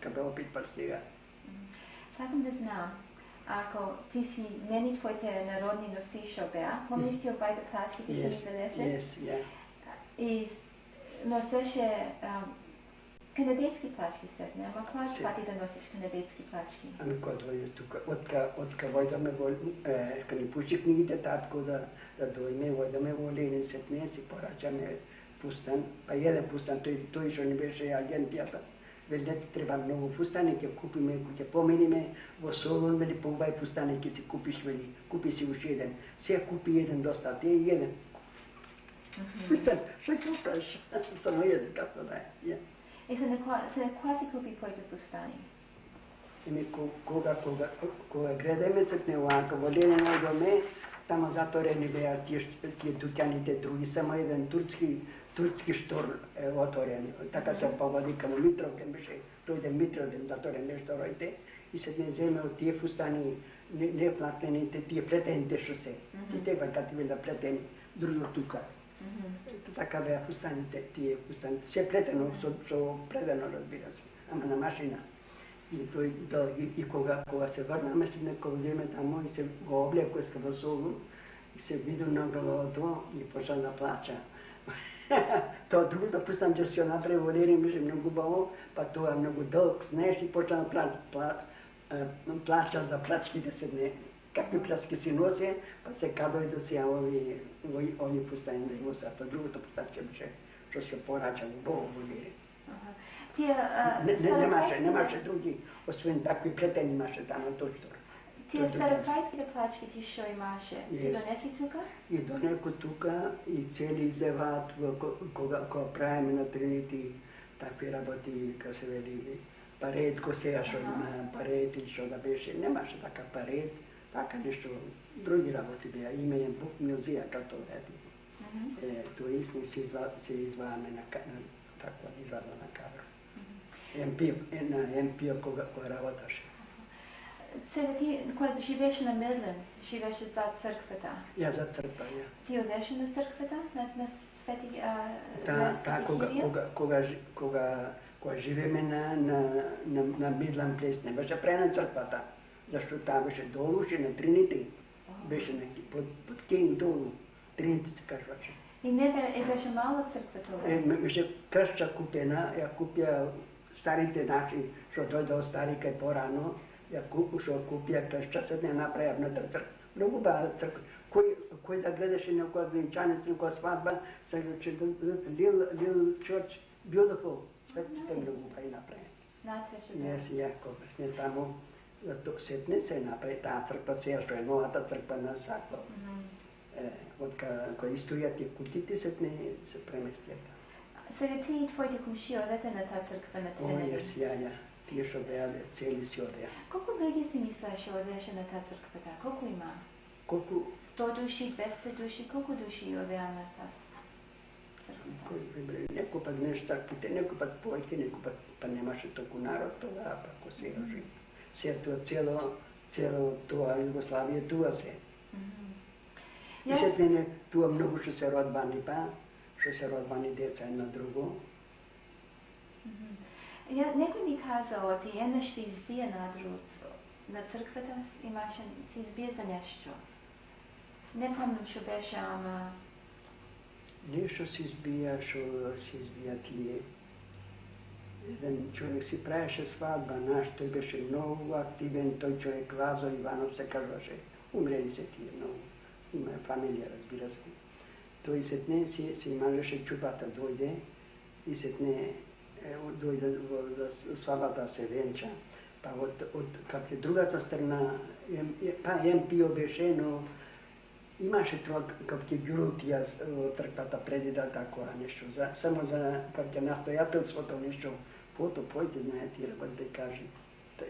kada opet pa stiga. Сакам да знам, ако ти си мени твоите народни носишо беа, помниш ти обајте плачките што ги белеше? Yes, yeah. И носеше канадетски плачки сетне, ама која Си. пати да носиш канадетски плачки? Ами кога дојде тука, отка војдаме во, кога ни пуши книгите татко да дојме, војдаме во Ленин сетне, си порачаме пустан, па еден пустан, тој што ни беше агентијата, вели не треба многу фустани, ќе купиме, ќе помениме во Солон, вели побај фустани ќе си купиш, вели, купи си уште еден. Се купи еден доста, те и еден. Фустан, што купаш? Само еден, како да е. И се која си купи твоите пустани? Еми, кога гледаме се овака во Ленин доме, тамо заторени беа тие дуќаните други, само еден турски штор е отворен. Така се погоди камо Митровден беше, дојде Митровден затворен не штороите и се не земе од тие фустани неплатените, тие плетените што се. И тега кати била плетени, друго тука. Така беа фустаните, тие фустаните. Се плетено, со предено разбира се, ама на машина. И тој и кога се врнаме се некој земе тамо и се го облекој во Солун и се виду на главото и почна да плача. Тоа другото пустан ќе се направи во Ленин беше многу убаво, па тоа многу долг снеж и почна да плача за плачките се не. Какви плачки си носе, па се кадој да се ови пустани да го сата. Другото пустачке беше што се порача во Ленин. Тие Немаше други, освен такви плетени имаше тамо тоштор. Тие старокрајските плачки ти што имаше, си донеси тука? И донеко тука и цели изеваат кога правиме на Тринити такви работи, ка се вели паред, ко сега што има паред или што да беше, немаше така паред, така нешто, други работи беа, имеем бук музеја како реди. Тоа истни се извадаме на таква извадна на кадро. МП кога работаше. Сега ти, кога живееше на Медлен, живееше зад црквата. Ја за црква, ја. Ти одеше на црквата, на Свети Кога живееме на Мидлан Плес, не беше пред на црквата, зашто таа беше долу, на Тринити, беше под Кейн долу, Тринити се кажуваше. И не беше мала црква тоа? Беше кршча купена, ја купија старите наши, што дојдоа стари кај порано, што купија кршча, се не направија внатре црква. Многу баа црква. Кој да гледаше некоја венчанец, некоја свадба, се рече little church, beautiful. Светите многу баи направени. Натреше Не си јако, не тамо, сетне се направи таа црква, сега што е новата црква на Саква. Од која истојат и кутите, сетне се преместија. Сега ти и твоите комшии одете на таа црква на О, Треневи. јас ја. Тие што беале, цели си одеа. Колку луѓе си мислеше одеше на таа црква? Колку има? Колку 100 души, 200 души, колку души одеа на таа црква? некој пат нешто путе, некој пат повеќе, некој пат па немаше толку народ тогава, па ко се јожи. Се тоа цело тоа Југославија туа се. И се не туа многу што се родбани па, што се родбани деца едно друго. Некој ми казал, ти еднаш се избие на црквата, имаше, се избие за нешто. Не помнам што беше, ама... Нешто се избија тие. Еден човек си правеше свадба наш, тој беше многу активен, тој човек Лазо Иванов се кажуваше. Умрели се тие многу. Има фамилија, разбира се. Тој сетне се ималеше чупата дојде и сетне дојде за свадбата се венча. Па од како другата страна, па МПО беше, но имаше тоа како ѓурутија од црквата преди да такова нешто. Само за како настојателството нешто, пото појте знаете работи да кажи.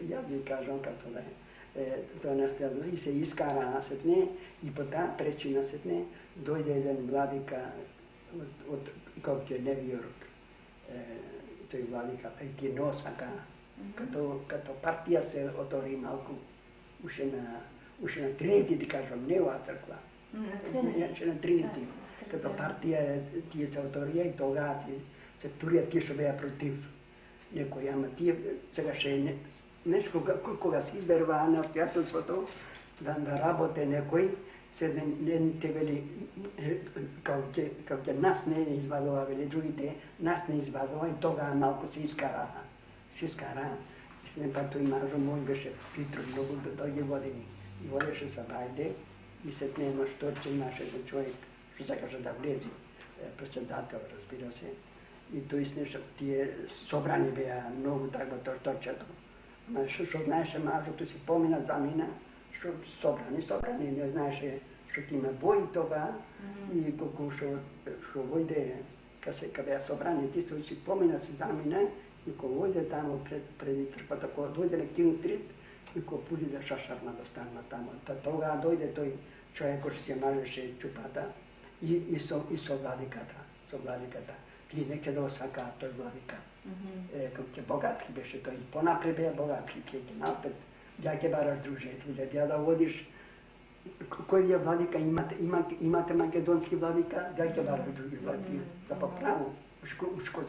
Јас ви кажам како да е. Тоа настојателство и се искара сетне и по таа причина сетне дојде еден владика од како Невјорк. Тој владика ги носака като партија се отвори малку уште на Тринити, ти кажам, не оваа црква. На Тринити. Като партија тие се отворија и тогава се турија тие што беа против некој, ама тие сега ше нешто кога се изберува настојателството да работе некој, едните вели како нас не извадува, вели другите нас не извадува и тогава малку се искара. И се па тој мажо мој беше Питров многу дојде години. И водеше са бајде и сетне едно шторче имаше за човек што сакаше да влезе, председател, разбира се. И тој снеше тие собрани беа многу таква шторчето. Ама што знаеше мажото си помина замина, што собрани, не знаеше што ќе има бој тога и колку што војде кога беа собрани, ти си помина си замина и кога војде тамо преди црквата, кога дојде на Кинг Стрит и кога пули да шашарна да станува тамо. Тога дојде тој човек кој се мажеше чупата и со владиката. Тие неќе да осакаат тој владика. Како ќе богатски беше тој. Понапред беа богатски, ќе напред. Ја ќе бараш дружето, ја да водиш. Кој ја владика имате македонски владика, ја ќе бараш други владики. За поправо. Ушко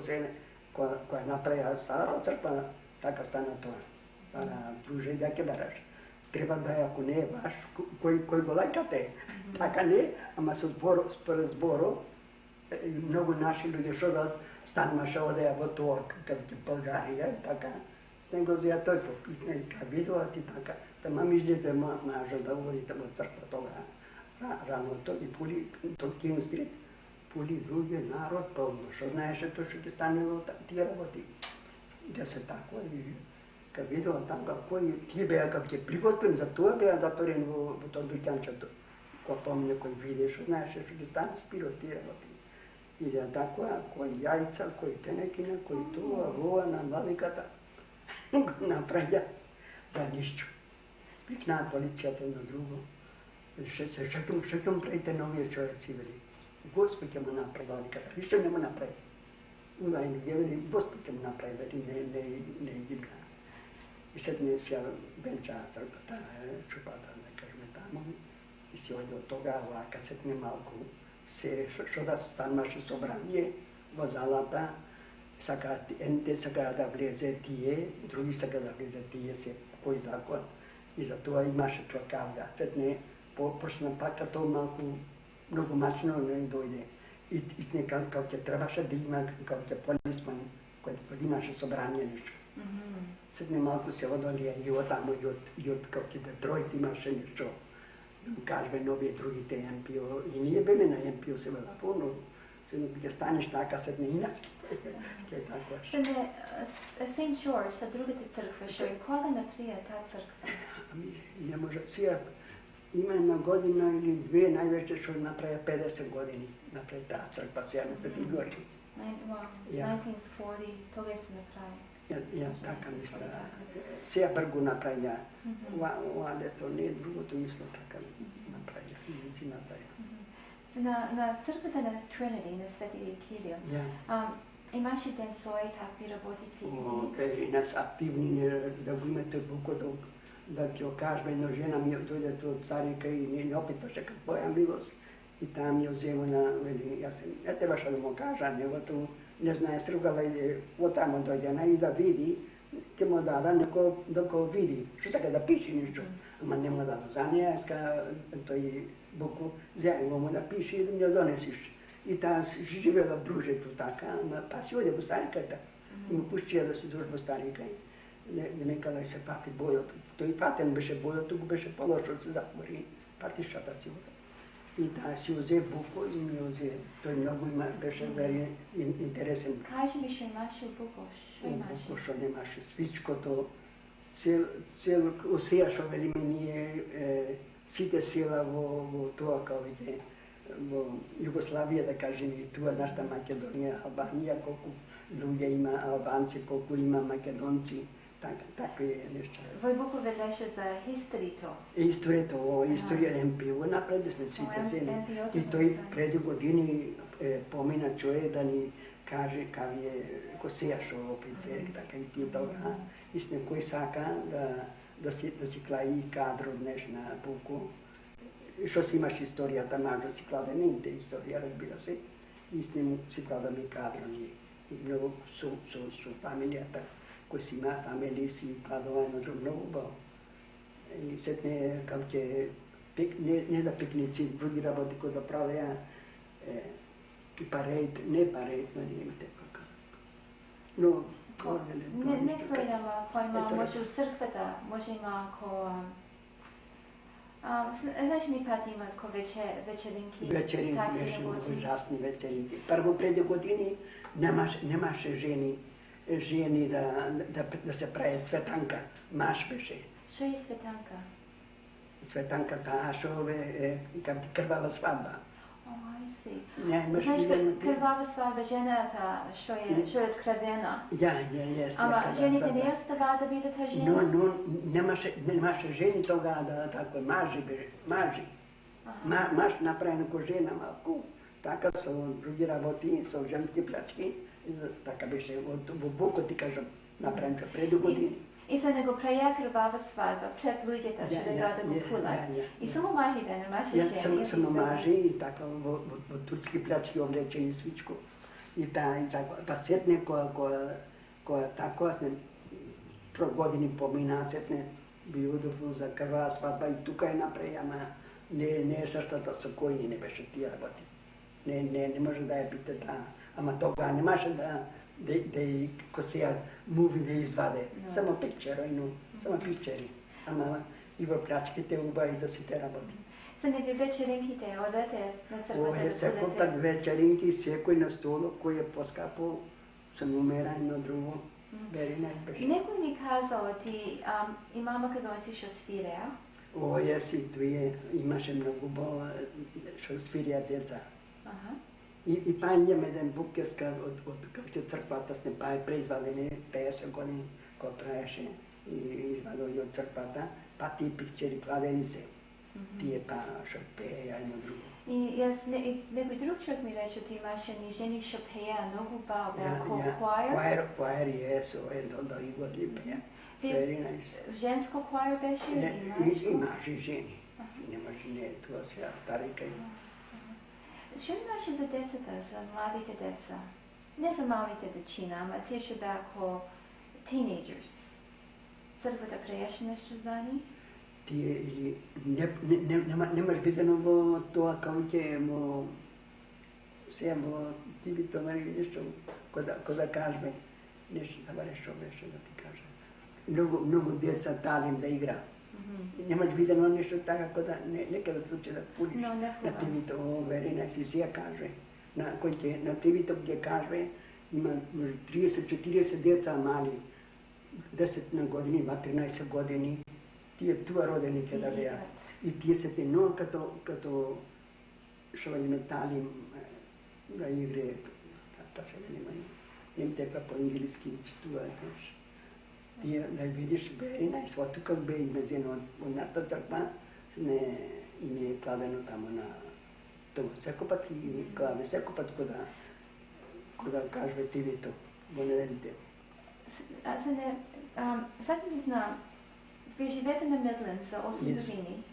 се која направија стара црква, така стана тоа. Бара друже, ја ќе бараш. Треба да ако не е баш, кој го лајкате. Така не, ама со зборо, многу наши луѓе што да стануваше одеа во тоа, како Българија, така, не го зија тој попитне, ка видува ти така, тама ми излезе мажа да водите во црква тога, раното и пули, тој Кинг Стрит, пули луѓе, народ, полно, што знаеше тој што ќе стане во тие работи. И да се тако, и ка видува тамка, кој тие беа како ќе приготвен за тоа, беа заторени во тоа дуќанчето. Кој помне, кој виде, што знаеше што ќе стане спиро тие работи. И да тако, кој јајца, кој тенекина, кој тоа, воа на владиката, го направија за ништо. Викнаа полицијата едно друго. Што ќе му правите на овие човеци, вели? Господ ќе му направи владиката, ништо не му направи. Унај не ги вели, Господ ќе му направи, вели, не ги бра. И сетне се венчаа црквата, чупата, да кажеме тамо, и се ојде од тога, вака сетне малку, што да стануваше собрание во залата, едните сакаа да влезе тие, други сакаа да влезе тие, се кој тако, и за тоа имаше тоа кавга. Сетне почна пак тоа малку, многу мачно не дојде. И како ќе требаше да има, како ќе полисман, кој имаше собрание нешто. Сетне малку се одолија и од тамо, и од како ќе Детройт имаше нешто. Кажбе нови другите МПО, и ние беме на МПО се била полно, се ќе станеш така, сетне иначе. Сент Джордж, са другите црква, што и кога накрија таа црква? Не може, сега има една година или две, највеќе што направи 50 години, направи таа црква, сега на Свети Георги. Ja. 1940, toga sam na kraju. Ja така мисля. Сега пък го направя. Ладето не е другото мисля така направя. Си направя. На църквата на Тринити, на Свети Кирил, имаше ден свои такви работи? И нас активни да го имате буквото, да ти окажем, но жена ми дойде от Царика и не опитваше какво е милост. И там ми взема на, аз не трябваше да му кажа, негото не знае, сръгала и оттам дойде и да види, ти му дада да го види. Що сега да пише нещо, ама не му дада за нея, иска той букву, взема му да пише и да ми донесиш. И тя живела в дружето така, ама па си оде в Стариката. И му пущия да си дойде в Старика. Некала се пати боят. Той патен беше боят, тук беше по-лошо да се затвори. Патишата си оде. И тя си взе Буко и ми взе. Той много беше very интересен. Кажи ми, що имаше Буко? Що имаше? Буко, що немаше свичкото. Цел усеяшо вели мені сите сила во тоа, као виде, во Југославија, да кажем, и туа нашата Македонија, Албанија, колку луѓе има албанци, колку има македонци, такви нешта. Вој Буко ведеше за историто. Историјата, историја МПО напред сме сите зели. И тој преди години помина човек да ни каже кај го сејаш опит, така и ти добра. И с некој сака да си клаи кадро днес на Буко. Што си имаш историјата, може да си кладе неите историја, разбира се. И с нему си кладаме кадро ние. И много со фамилијата, кој си има фамилија, си кладува едно много убаво. И сетне, као ќе, не да пикници, други работи кои да правеа, и парейт, не парейт, но не имате како. Но, Не твојава, кој има, може у црквата, може има ко... Знаеш, ни пати имат ко вечеринки? Вечеринки, беше много ужасни вечеринки. Първо преди години немаше жени да се прави цветанка. Маш беше. Шо е цветанка? Цветанката, шо е крвава свадба. Знаеш, крвава свадба, жената, шо е открадена. Ама жените не оставаа да бидат жени? Но немаше жени тога да тако мажи. Маш направено ко жена малку. Така со други работи, со женски плячки. Така беше во Буко, ти кажам, направено преди години. И се не го праја крвава свадба пред луѓето што да го пулат. И само мажите, немаше жени. Само мажи и така во турски плячки облечени свичко. И така, па сетне која тако, про години помина, сетне биодов за крвава свадба и тука е направи, ама не е същата со кој не беше тие работи. Не може да ја питате, ама тога немаше да и косеа муви да изваде. Само пикчери. Ама и во плячките убави за сите работи. Са неви вечеринките, одете на црквата да секој пат вечеринки, секој на столо, кој е поскапо, се номера едно друго. Некој ми казал, ти и мама македонци што свиреа? Јас и твие, имаше многу што свиреа деца. И пањам еден букеска од кај црквата сме преизвадени 50 години кој траеше и извадени од црквата, па тие пикчери кладени се. Тие па што пееја едно друго. И јас некој друг човек ми рече, ти имаше ни жени што пееа многу бао, беа choir? Choir, yes, до Игорли пееа. Very nice. Женско choir беше или имаше жени. Немаше не тоа сега старика. Што имаше за децата, за младите деца? Не за малите дечина, ама тие што беа ко teenagers. Црквата прееше нешто за нив? Тие или немаш видено во тоа као ќе му сега во тивито нешто кој да кажме нешто забаре што беше да ти кажа. Многу деца талим да игра. Немаш видено нешто така кој да нека да случи да пулиш на тивито, верина си сега каже. На тивито ќе каже има 30-40 деца мали, 10 на години, 13 години, тие туа родени ќе да беа. И тие се тено като што им талим да игре. asta se veni im te po angielski čituješ. I da vidiš Berina i svato kako Berin mezeno unata crkva ne ime plaveno tamo na to Sekopat i klave Sekopat koda kaže ti vi to, ne vedite. Sad mi znam, vi živete na Midland za 8 godini.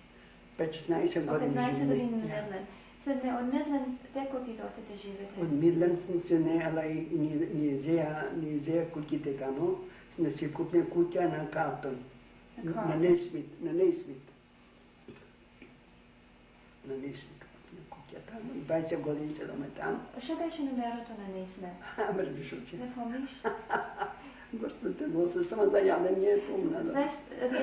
15 godina 15 godina na Midland. Sad od Midland, teko ti dotete živete? Od Midland se ne, ali ni zeja kućite kamo, ne se kupne kuća na Carlton, na Naismith. Na Naismith kuća tamo, 20 godina se doma tamo. Što беше номерото на Naismith? Мръдишуци. Не помниш? Господи, Боже, само за яда не е помна. Знаеш,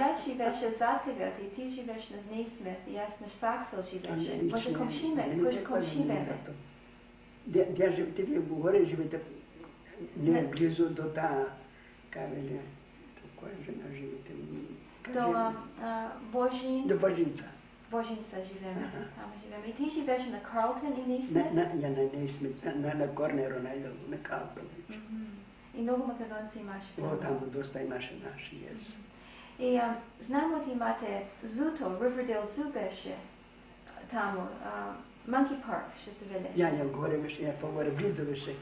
аз живеше за тебе, и ти живеш на Naismith, и аз на Старквил живеше. Може комшиме, кой комшиме? Ти ви горе живете не близо до та, кавеле, коя жена живете? До Божин. До Божинца. Божинца живеме, там живеме. И ти живеш на Карлтон и Naismith? Я на Naismith, на Корнеро, на Карлтон. И много македонци имаше. О, там доста имаше наши, yes. И знам от имате зуто, Ривърдейл Зу беше тамо, Monkey Park ще се велеше. Я горе беше, я по-горе близо беше.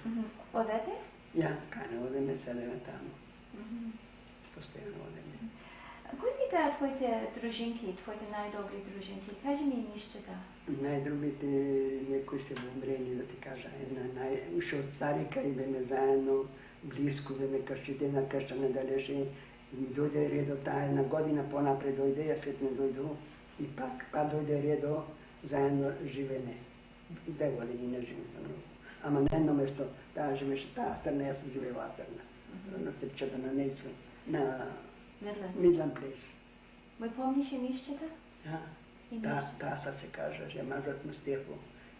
Одете? Я, кане, одеме седеме тамо. Постоянно одеме. Кои ви бяха твоите дружинки, твоите най-добри дружинки? Кажи ми нищата. Най-другите некои се умрели, да ти кажа. Уши от Царика и беме заедно, близко беме къщите на къща недалече. И дойде редо тая една година по-напред дойде, я след не дойду. И пак дойде редо заедно живене. 2 години не живеме. Ама на едно место, тая живеше тая страна, аз съм живела страна. На степчета на Naismith, на Midland Place. Ме помниш и нищата? Тasta se kaže, že mazat na Stefo,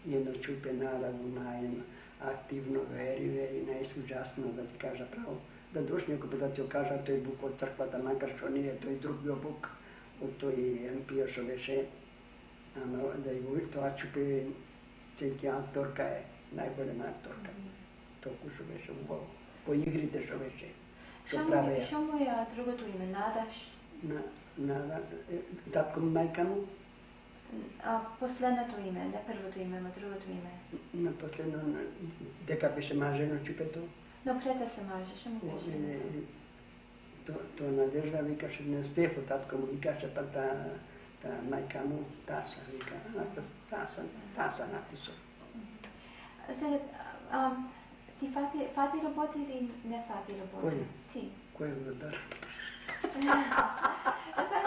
jedno čupenala gumajem, aktivno veri, najsluđasno, da ti kaže pravo. Da doš neko pa da ti okaže, to je Buk od crkvata, makar što nije, to je drug bio Buk, od to je pio što veše. Da je uvijek to čupe, celki aktorka je, najbolja aktorka. Toku što veše u Bogu. Po igrite što veše. Що му е другото име? Надаш? Nada, tatko mi majka mu? Последното име, не първото име, но другото име. На последно, дека беше мажено чупето. Но прета се маже, ще му беше. То Надежда викаше, не Стефо, татко му викаше, па та майка му, Таса, вика, аз Таса написал. Сега, ти фати работи или не фати работи? Кой? Ти. Кой го даде?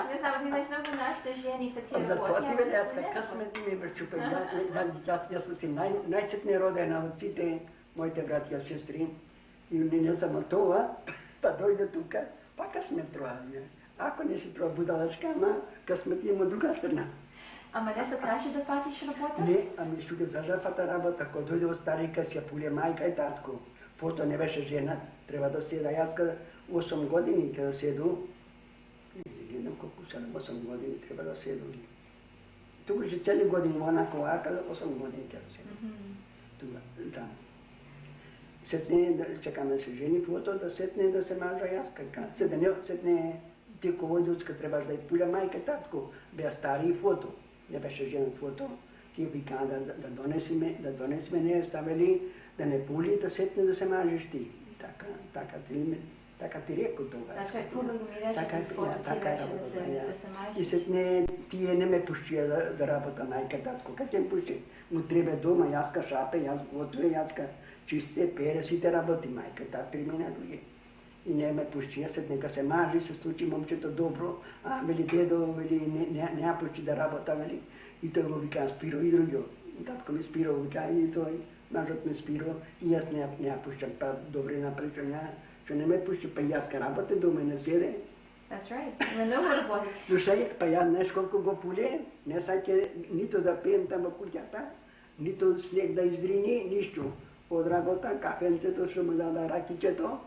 Не знам, ти знаеш много нашите жени фати работи. Заплати бе, аз късмет ми бе чупен. Аз съм си най-четне родена от всичките моите брати и сестри. И не само това, па дойде тук, па късмет това. Ако не си това будалачка, ама късмет има от друга страна. Ама не се трябваше да фатиш работа? Не, ами ще зажа фата работа. Ако дойде от старика си, пуле майка и татко. Фото не беше жена, трябва да седа. Аз 8 години да седу. Не колко са, 8 години трябва да седу. Тук ще цели години, она колака, 8 години трябва да седу. Тук, там. Сетне да чекаме да се жени фото, да сетне да се мажа яска. Сетне ти ководилцка трябваше да и пуля майка татко. Бе стари фото. Не беше жена фото. Ти вика да донесме, не ставили да не пули, да сетне да се мажеш ти. Така ти реко това. Така е работа. И сетне тие не ме пущия да работа майка татко. Как им пущи? Му треба дома, яска шапе, яз готове, яска чисте, пере, сите работи майка. Та при мене други. И не ме пущия, сетнека се мажи, се случи момчето добро, вели дедо, вели не пущи да работа, вели. И той го вика Спиро и другио. Татко ми Спиро вика и той, мажът ми Спиро, и аз не пущам, па добре напред, че не ме пущи, па и аз работа, дома не седе. That's right. Има много работи. Душай, па я знаеш колко го поле, не саке нито да пием там в кутята, нито снег да издрини, нищо. От работа, кафенцето ще му даде ракичето,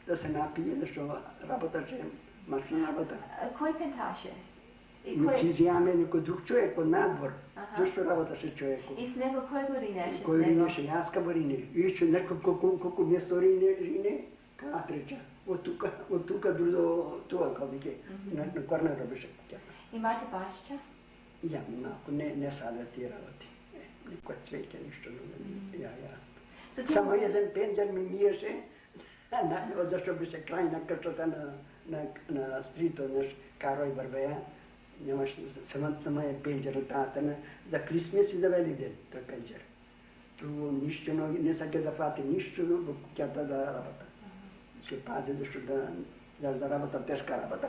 да се напие, защото работаше машина работа. Кой пенташе? си взимаме някой друг човек от надвор. Аха. Защо работаше човек? И с него кой го ринеше? Кой ринеше? Аз ка рине. Вижте, колко место рине, как реча. От тук до това, кълбике. На корнера беше. Имате баща? Я, малко, не сада ти работи. Никой цвеке, нищо не. Само един пензер ми миеше, защо беше край на къщата на стрито на Каро и Вървея. Нямаше само е пензер от тази страна. За Крисмес и за Великден, той пензер. Това нищо, не са ке да фати нищо в кукята да работа. Се пази, защото да работа, тежка работа.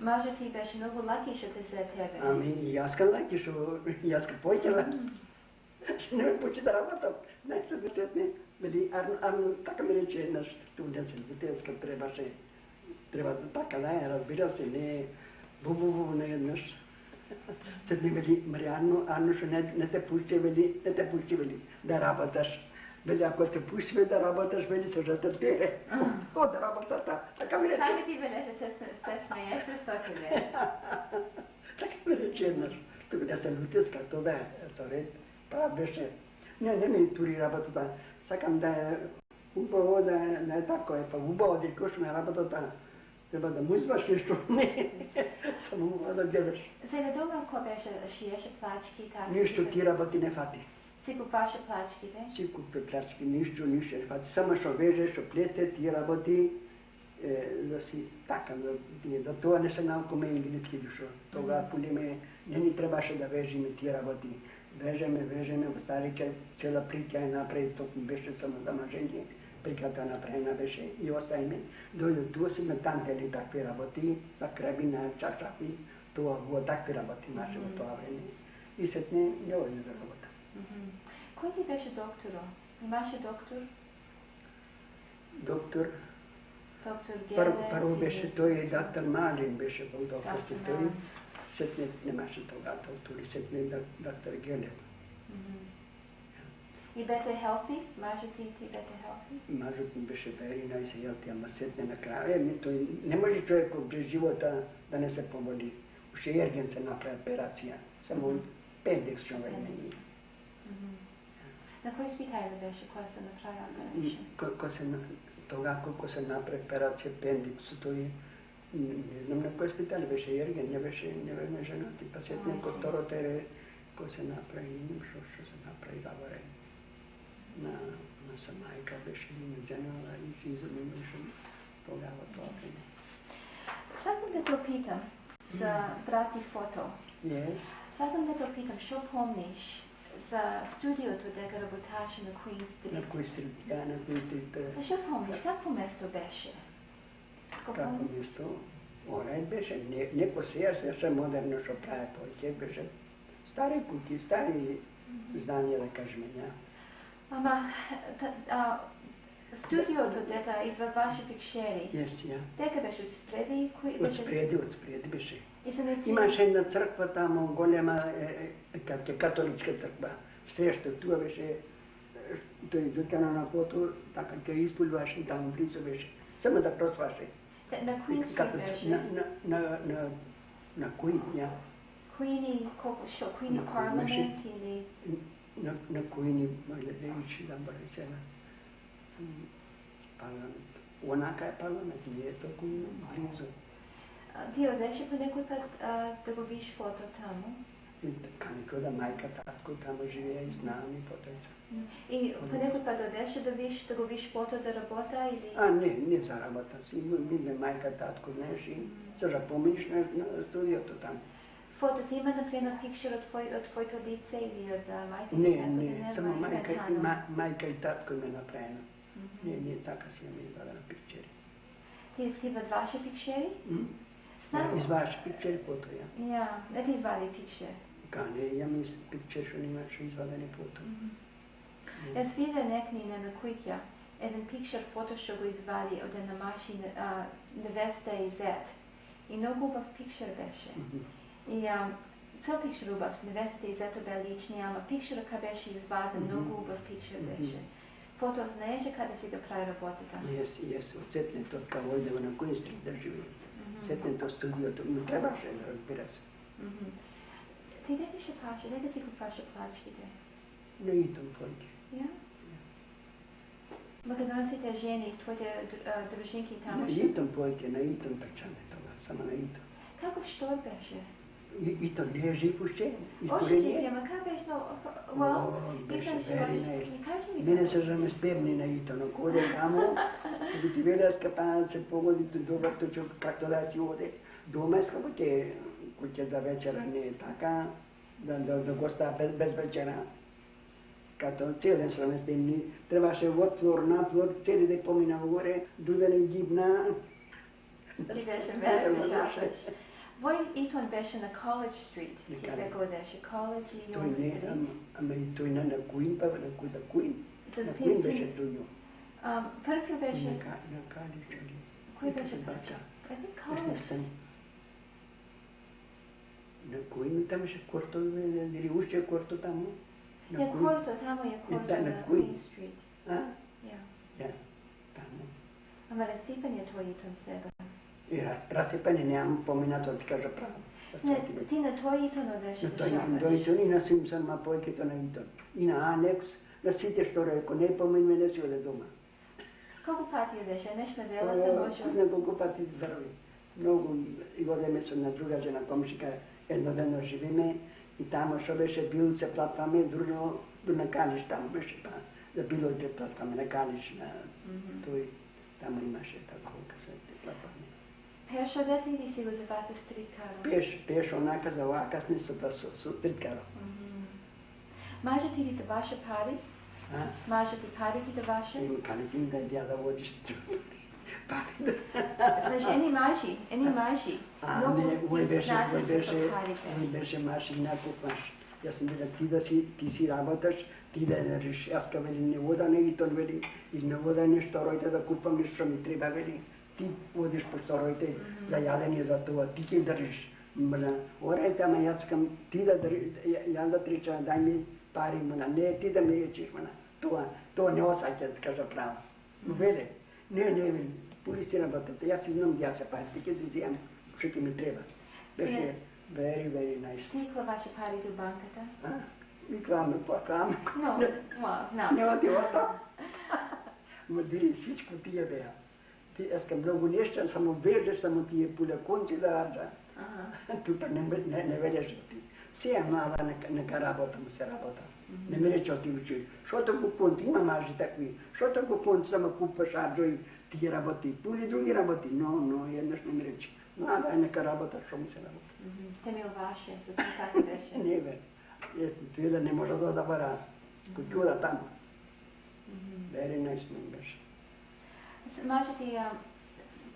Може ти беше много лаки, що те след тебе. Ами и аз ка лаки, и аз ка повече лаки. Ще не ме почи да работам. Най-се десетне, Арно така ми рече наш студент Литейска трябва да така да е, разбира се, не бу-бу-бу, не еднъж. Седни вели, Арно ще не те пусти, вели, да работаш. Вели, ако те пусти да работаш, вели, съжата те. О, да работата, така ми рече. Как ти бележа, се смееш ли с тебе? Така ми рече еднъж. Тук да се Литейска, това е, царет. Прав беше. Не ми тури работата. Сакам да е хубаво, да е тако е, па хубаво да кушаме работата. Трябва да мислиш нещо, не, само да гледаш. За недобър ко беше, шиеше плачки? Нищо ти работи не фати. Си купаше плачките? Си купи плачки, нищо не фати. Само ще веже, ще плете, ти работи, да си така. За това не се наукаме английски душо. Тогава полиме, не ни трябваше да вежиме ти работи. Вежеме, стариче, цела притя е направи, тук беше само за мъжение, приката направена беше и оставиме. Дойде тук си на тантели такви работи, за крабина, чашафи, това го такви работи наше в това време. И сетне не оди за работа. Кой ти беше докторо? Имаше доктор? Доктор? Доктор Гелев? Първо беше той, доктор Малин беше был доктор, той. Сетне нямаше тогава доктори, сетне доктор Гелев. И бете healthy? Мажът ти бете healthy? Мажът ми беше very nice healthy, ама сетне накрая. Той не може човек през живота да не се помоли. Още ерген се направи операция, само пендекс ще времени. На кой спитали беше, кога се направи операция? Тогава, колко се направи операция пендекс, той не знам на кой спитали беше ерген, не беше женати. Па сетне второ тере, кой се направи, не знам що се направи да време. На самайка беше женала и си заминуваше тогава това време. Сакам да те питам за брат и фото. Yes. Сакам да те питам, що помниш за студиото, дека работаше на Queen Street? На Queen Street, да, на Queen Street. Що помниш, какво место беше? Какво место? Оред беше, не по сега модерно, що прави повече, беше стари кути, стари здания, да кажем, няма. Ама, студиото, дека извърваше пикшери, дека беше отспреди? Отспреди беше. Имаше една църква там, голема, католическа църква. Срещу това беше, той дотяна на фото, така те изпълваше, там близо беше. Само да просваше. На Queen Street беше? На Queen, я. Queen колко шо? Queen Parliament или? На Queen, лечи да бъде сега. Парламент. Онака е парламент, не е толкова близо. Ти одеше по некой път да го виж фото тамо? Канико да майка, татко тамо живее и знам и потеца. И по некой път одеше да го виж фото да работа или? Не за работа си. Видне майка, татко, знаеш и се запомниш на студиото там. Фотото има, например, пикчер от твоето лице или от майка? Не, само майка и татко ме направено. Не, така си ме извада на пикчери. Ти въдваше пикчери? Извадиш пикчери, фото я. Не ти извади пикчер? Не, я ми пикчер, що нямаше извадени фото. Аз видя некнина на куќа, еден пикчер фото што го извади од една машина, невеста и зет. И много убав пикчер беше. И цел пикчер убав, невестата и зето бе лични, ама пикчера ка беше изваден, много убав пикчер беше. Фото знаеше каде си да прави работата? Yes, отсетнето от Кавойдева на Queen Street да живее. Сетнето студиото ми трябваше да разбира се. Ти нека ще паше, нека си го паше плачките. Не идам пойки. Ja? Македонците жени, твоите дружинки там. Не идам пойки, не идам печане това, само не идам. Каков штор беше? И то не е жив още. Още жив, ама как беше, well, беше искам ще very кажа, nice. ми кажи ми. Мене се заместебни на ито, но коде тамо, да ти веля скапа се погодите добър точок, както да си оде. Дома скапа ќе за вечера не е така, да го става без вечера. Като цел ден се наместебни, трябваше от флор на флор, цели ден помина горе, дудене гибна. Ти беше верно шапаш. Вой Итон беше на College Street, ти како беше, College и Той Yonge не, Street. ама и той на Куин, па на Куин, За на ти- Куин ти- беше той. Първи беше, На Калич, кой беше първи? I think College. На Куин там беше корто, или уште корто тамо. Я корто, тамо я корто Да, на на Queen. Queen Street. А? Ja. Да, тамо. Ама разсипан е твой Итон сега. И разсипане нямам поминато да ти кажа право. Не, ти на твой Итон одеше Но да той на шапаш. Итон и на Симпсон, ма повеќето на Итон. И на Анекс, на сите што реко, не помин мене си оде дома. Колко пати одеше? Неш неделата може? Неколку пати здрави. Многу и одеме со на друга жена комшика, еднодневно живеме и тамо што беше бил се платваме, друго на Калиш тамо беше па. За било те платваме на Калиш, на тој, тамо имаше тако, се те платваме. Пеш одете или си го завате стриткаро? Пеш онака за овакасни со триткаро. Може ти ли да ваше пари? А? Може ти пари ти да ваше? И канитин да ја да водиш пари. Знаеш, ени мажи. Много Ој знати парите. беше машина купаш. Јас сум била ти си работаш, ти да реш, јас ка вели не вода не Итон вели, и не вода нешто ројте да купам нешто ми треба вели. Ти водиш по сторојте за јадење за тоа, ти ќе држиш. Орете, ама јас кам ти да јас да тричам, дај ми пари, не ти да ми речиш, тоа не осаќа, да кажа право. Веле, не, вели, полиси работата, јас си знам ја се пари, ти ќе си зијам, што ќе ми треба. Беше very, very nice. Никла ваше пари до банката? Mi klame, pa klame. No, знам. Няма ти остава. Ма дири всичко тия беа. Аз към много неща, само веждаш, само тия поляконци да раджа. Тука не ведеш ти. Сега мала нека работа му се работа. Не ме рече ти учи. Шото го понци, има мажи такви. Шото го понци, само купаш аджо и ти работи. Пули други работи. Но, еднаш не ме рече. Мала нека работа, шо му се работа. Те ми оваше, за това как беше. Не бе. Това да не може да забравя. Култура там. Very nice man беше. Може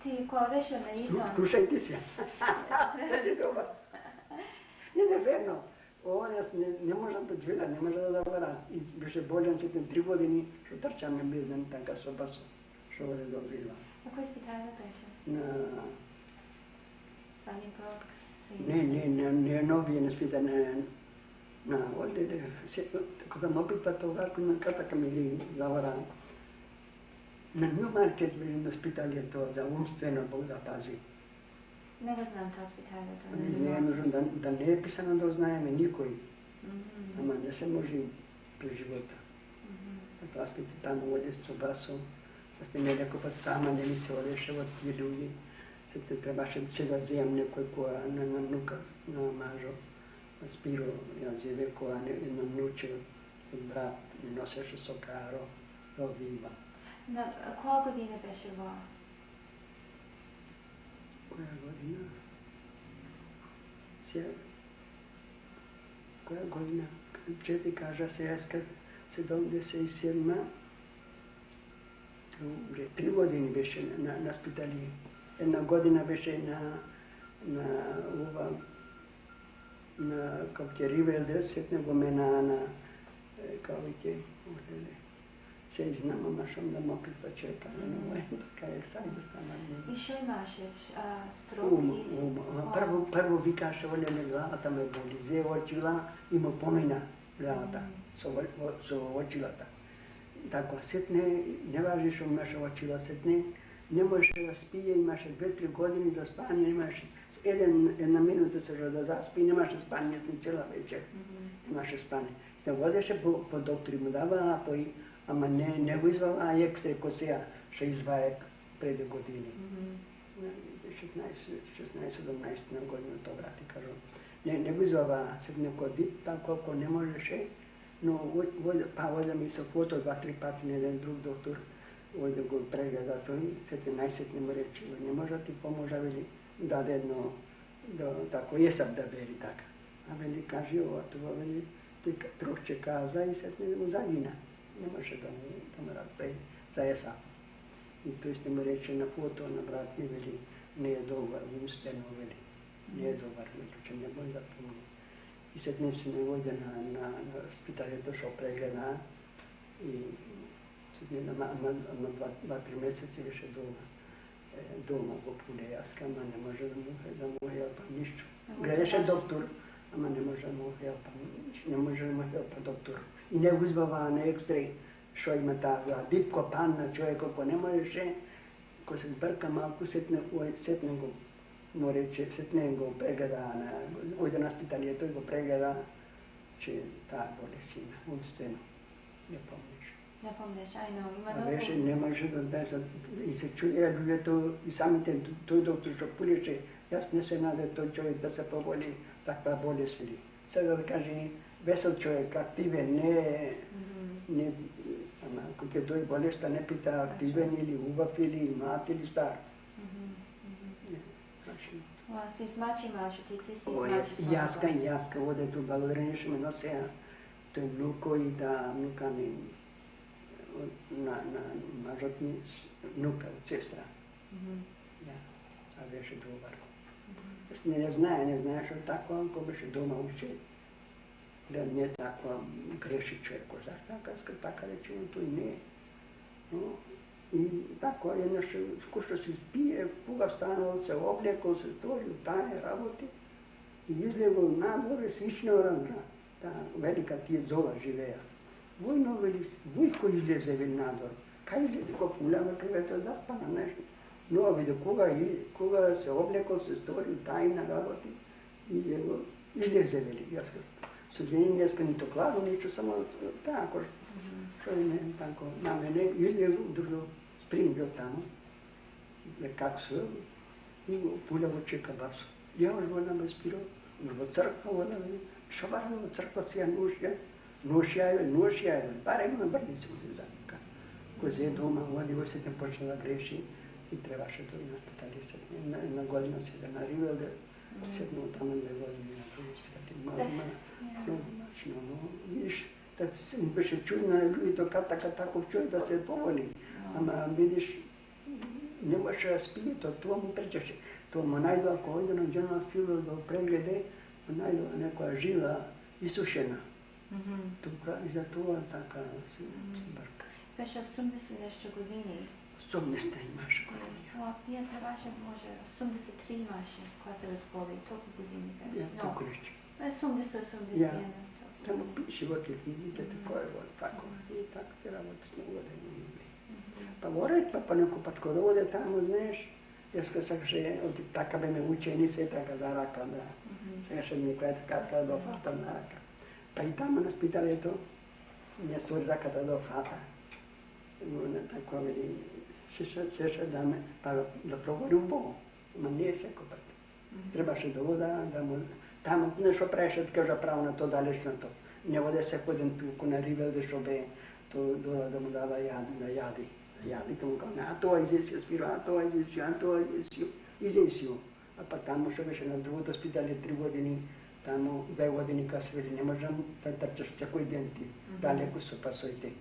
ти кога беше на Итон? Слушай ти си. Си добър. Не, верно. Аз не можам да джвиля, не може да забравя. И беше болен след 3 години, што трчаме бизнен така со басо. Што бъде добрила. На кој спитале беше? На... Sunnybrook? Не, новия не спита, на Олде, кога ме опитва това, така ми ли завара. На Нюмаркет били на спиталието за умствено Бог да пази. Не го знам това спиталието. Не е нужно да не е писано да узнаеме никой. Ама не се може при живота. Така аз пити там оде с обасо, аз не някой път сама не ми се одеше от тия люди. Се трябваше да вземам некој која на внука, на мажо, на Спиро, ја живе која на внуче, брат, ми носеше со каро, до Вима. На која година беше во? Која година? Сега, која година? Че ти кажа сега, 77-ма, 3 години беше на спиталие. Една година беше на капке Ривелде, сетне го мена на кавике, се знам, ама шом да му припачека, така е, сай да стана. И шо имаше? Строки? Прво викаше, оле ме главата ме боли, взе очила и му помина главата со очилата. Така, сетне, не важи шо имаше очила, сетне, не можеше да спие, имаше 2-3 години за спanje, имаше една минута се да заспи, немаше спanje ни цела вечер. Немаше спanje. Се водеше по доктори му дава, ама не го извава екстре ко сега, ще извае преди години. 16-17 година то брати кажу. Не го извава се неко дип, там колко не можеше, но вода ми се фото 2-3 пати на един друг доктор, да го прегледа той, сете най-сетне му рече, не може да ти поможа, вели, даде едно, тако jesab da beri така. А вели, кажи ова, това, вели, той трохче каза и сетне да му загина. Не може да му разбере за jesab. И той ще му рече на фото на брат ми, вели, не е добър, умствено, вели, не е добър, че не може да помни. И сетне се не води на спиталието, шо прегледа и сетне на 2-3 месеци беше дома го полеjaska, ама не може да му helpa нищо. Гледаше доктор, ама не може да му helpa, не може да му helpa доктор. И не го извава на екстрей, що има тази дипко панна човек, ако не можеше, ако се сбърка малко, сетне го, му рече, сетне го прегледа, ойде на спиталието и го прегледа, че тая болест има, умствено, не помниш. Не помниш, има А много... беше, не може да даде, и се чуя людето, и самите, той доктор що полише, аз не се наде той човек да се поболи таква болест. Сега да каже, весел човек, активен, не, ама ако ќе дой болестта, не пита активен или убав или млад или стар. Си измачи Машо, ти си измачи. Јаска, одето благодарение ме на сега, той внуко и да внука ми, на мажот ми, внука, сестра. А беше добар. Аз не знае, що тако, ако беше дома учи, да не тако греши човек, зашто така речено, той не. И тако еднаш скушто си спие, кога станал, се облекол, се сторил тая работи и излегол надвор, се ичне оранжа. Та велика тие зола живея. Вујко излезе вели надвор. Кај излезе ко пулява кревето заспана нещо. Но виде кога се облекол, се сторил тајна работи и излезе вели. Јас съжаление днеска нито кладо, ничо, само тако. Што не тако на мене, излезо, држо спринг бил тамо, как свел, и го пуляво чека басо. Ја ош вода ме спиро, во црква вода ме, шо важно во црква сега ношија, барем на бърница му замка. Кој зе дома, води го се не почна да греши и требаше тој на спитали една година се да наривел, седно тамо 2 години на тој спитали. Но, видиш, ми беше чудно, луѓето ката таков човек да се поболи. Ама видиш, не може да спие, тоа му пречеше. Тоа му најдо, ако ојде на Джона Силва да го прегледе, му најдо некоја жила исушена. Тука и за тоа така се бърка. Беше 80 нещо години. 80 имаше години. Ние трябваше, може, 83 имаше, кога се разболи, толкова години беше. Толкова нещо. 80-81. Само пише во книгите, кој е тако. И така те работи с него да не иде. Па ворет, па некој пат кога оде таму, знаеш, јас ка сакаше, така бе ме учени се така за рака, да. Сега ще некоја така да фата на рака. Па и таму на спиталието, ми ја стори раката да фата. Но така вели, се да ме, па да проговори у Богу. Ма не е секој пат. Требаше да ода, да му... Таму нешто преше, кажа право на то далечното. Не воде секој ден туку на ривел да шо бе, то да му дава јади. Јади кому каже, а тоа изесио спиро, а тоа изесио. А па таму шо беше на другото спитале 3 години, таму 2 години кога се вели, не можам да трчаш секој ден ти, далеко со пасоите.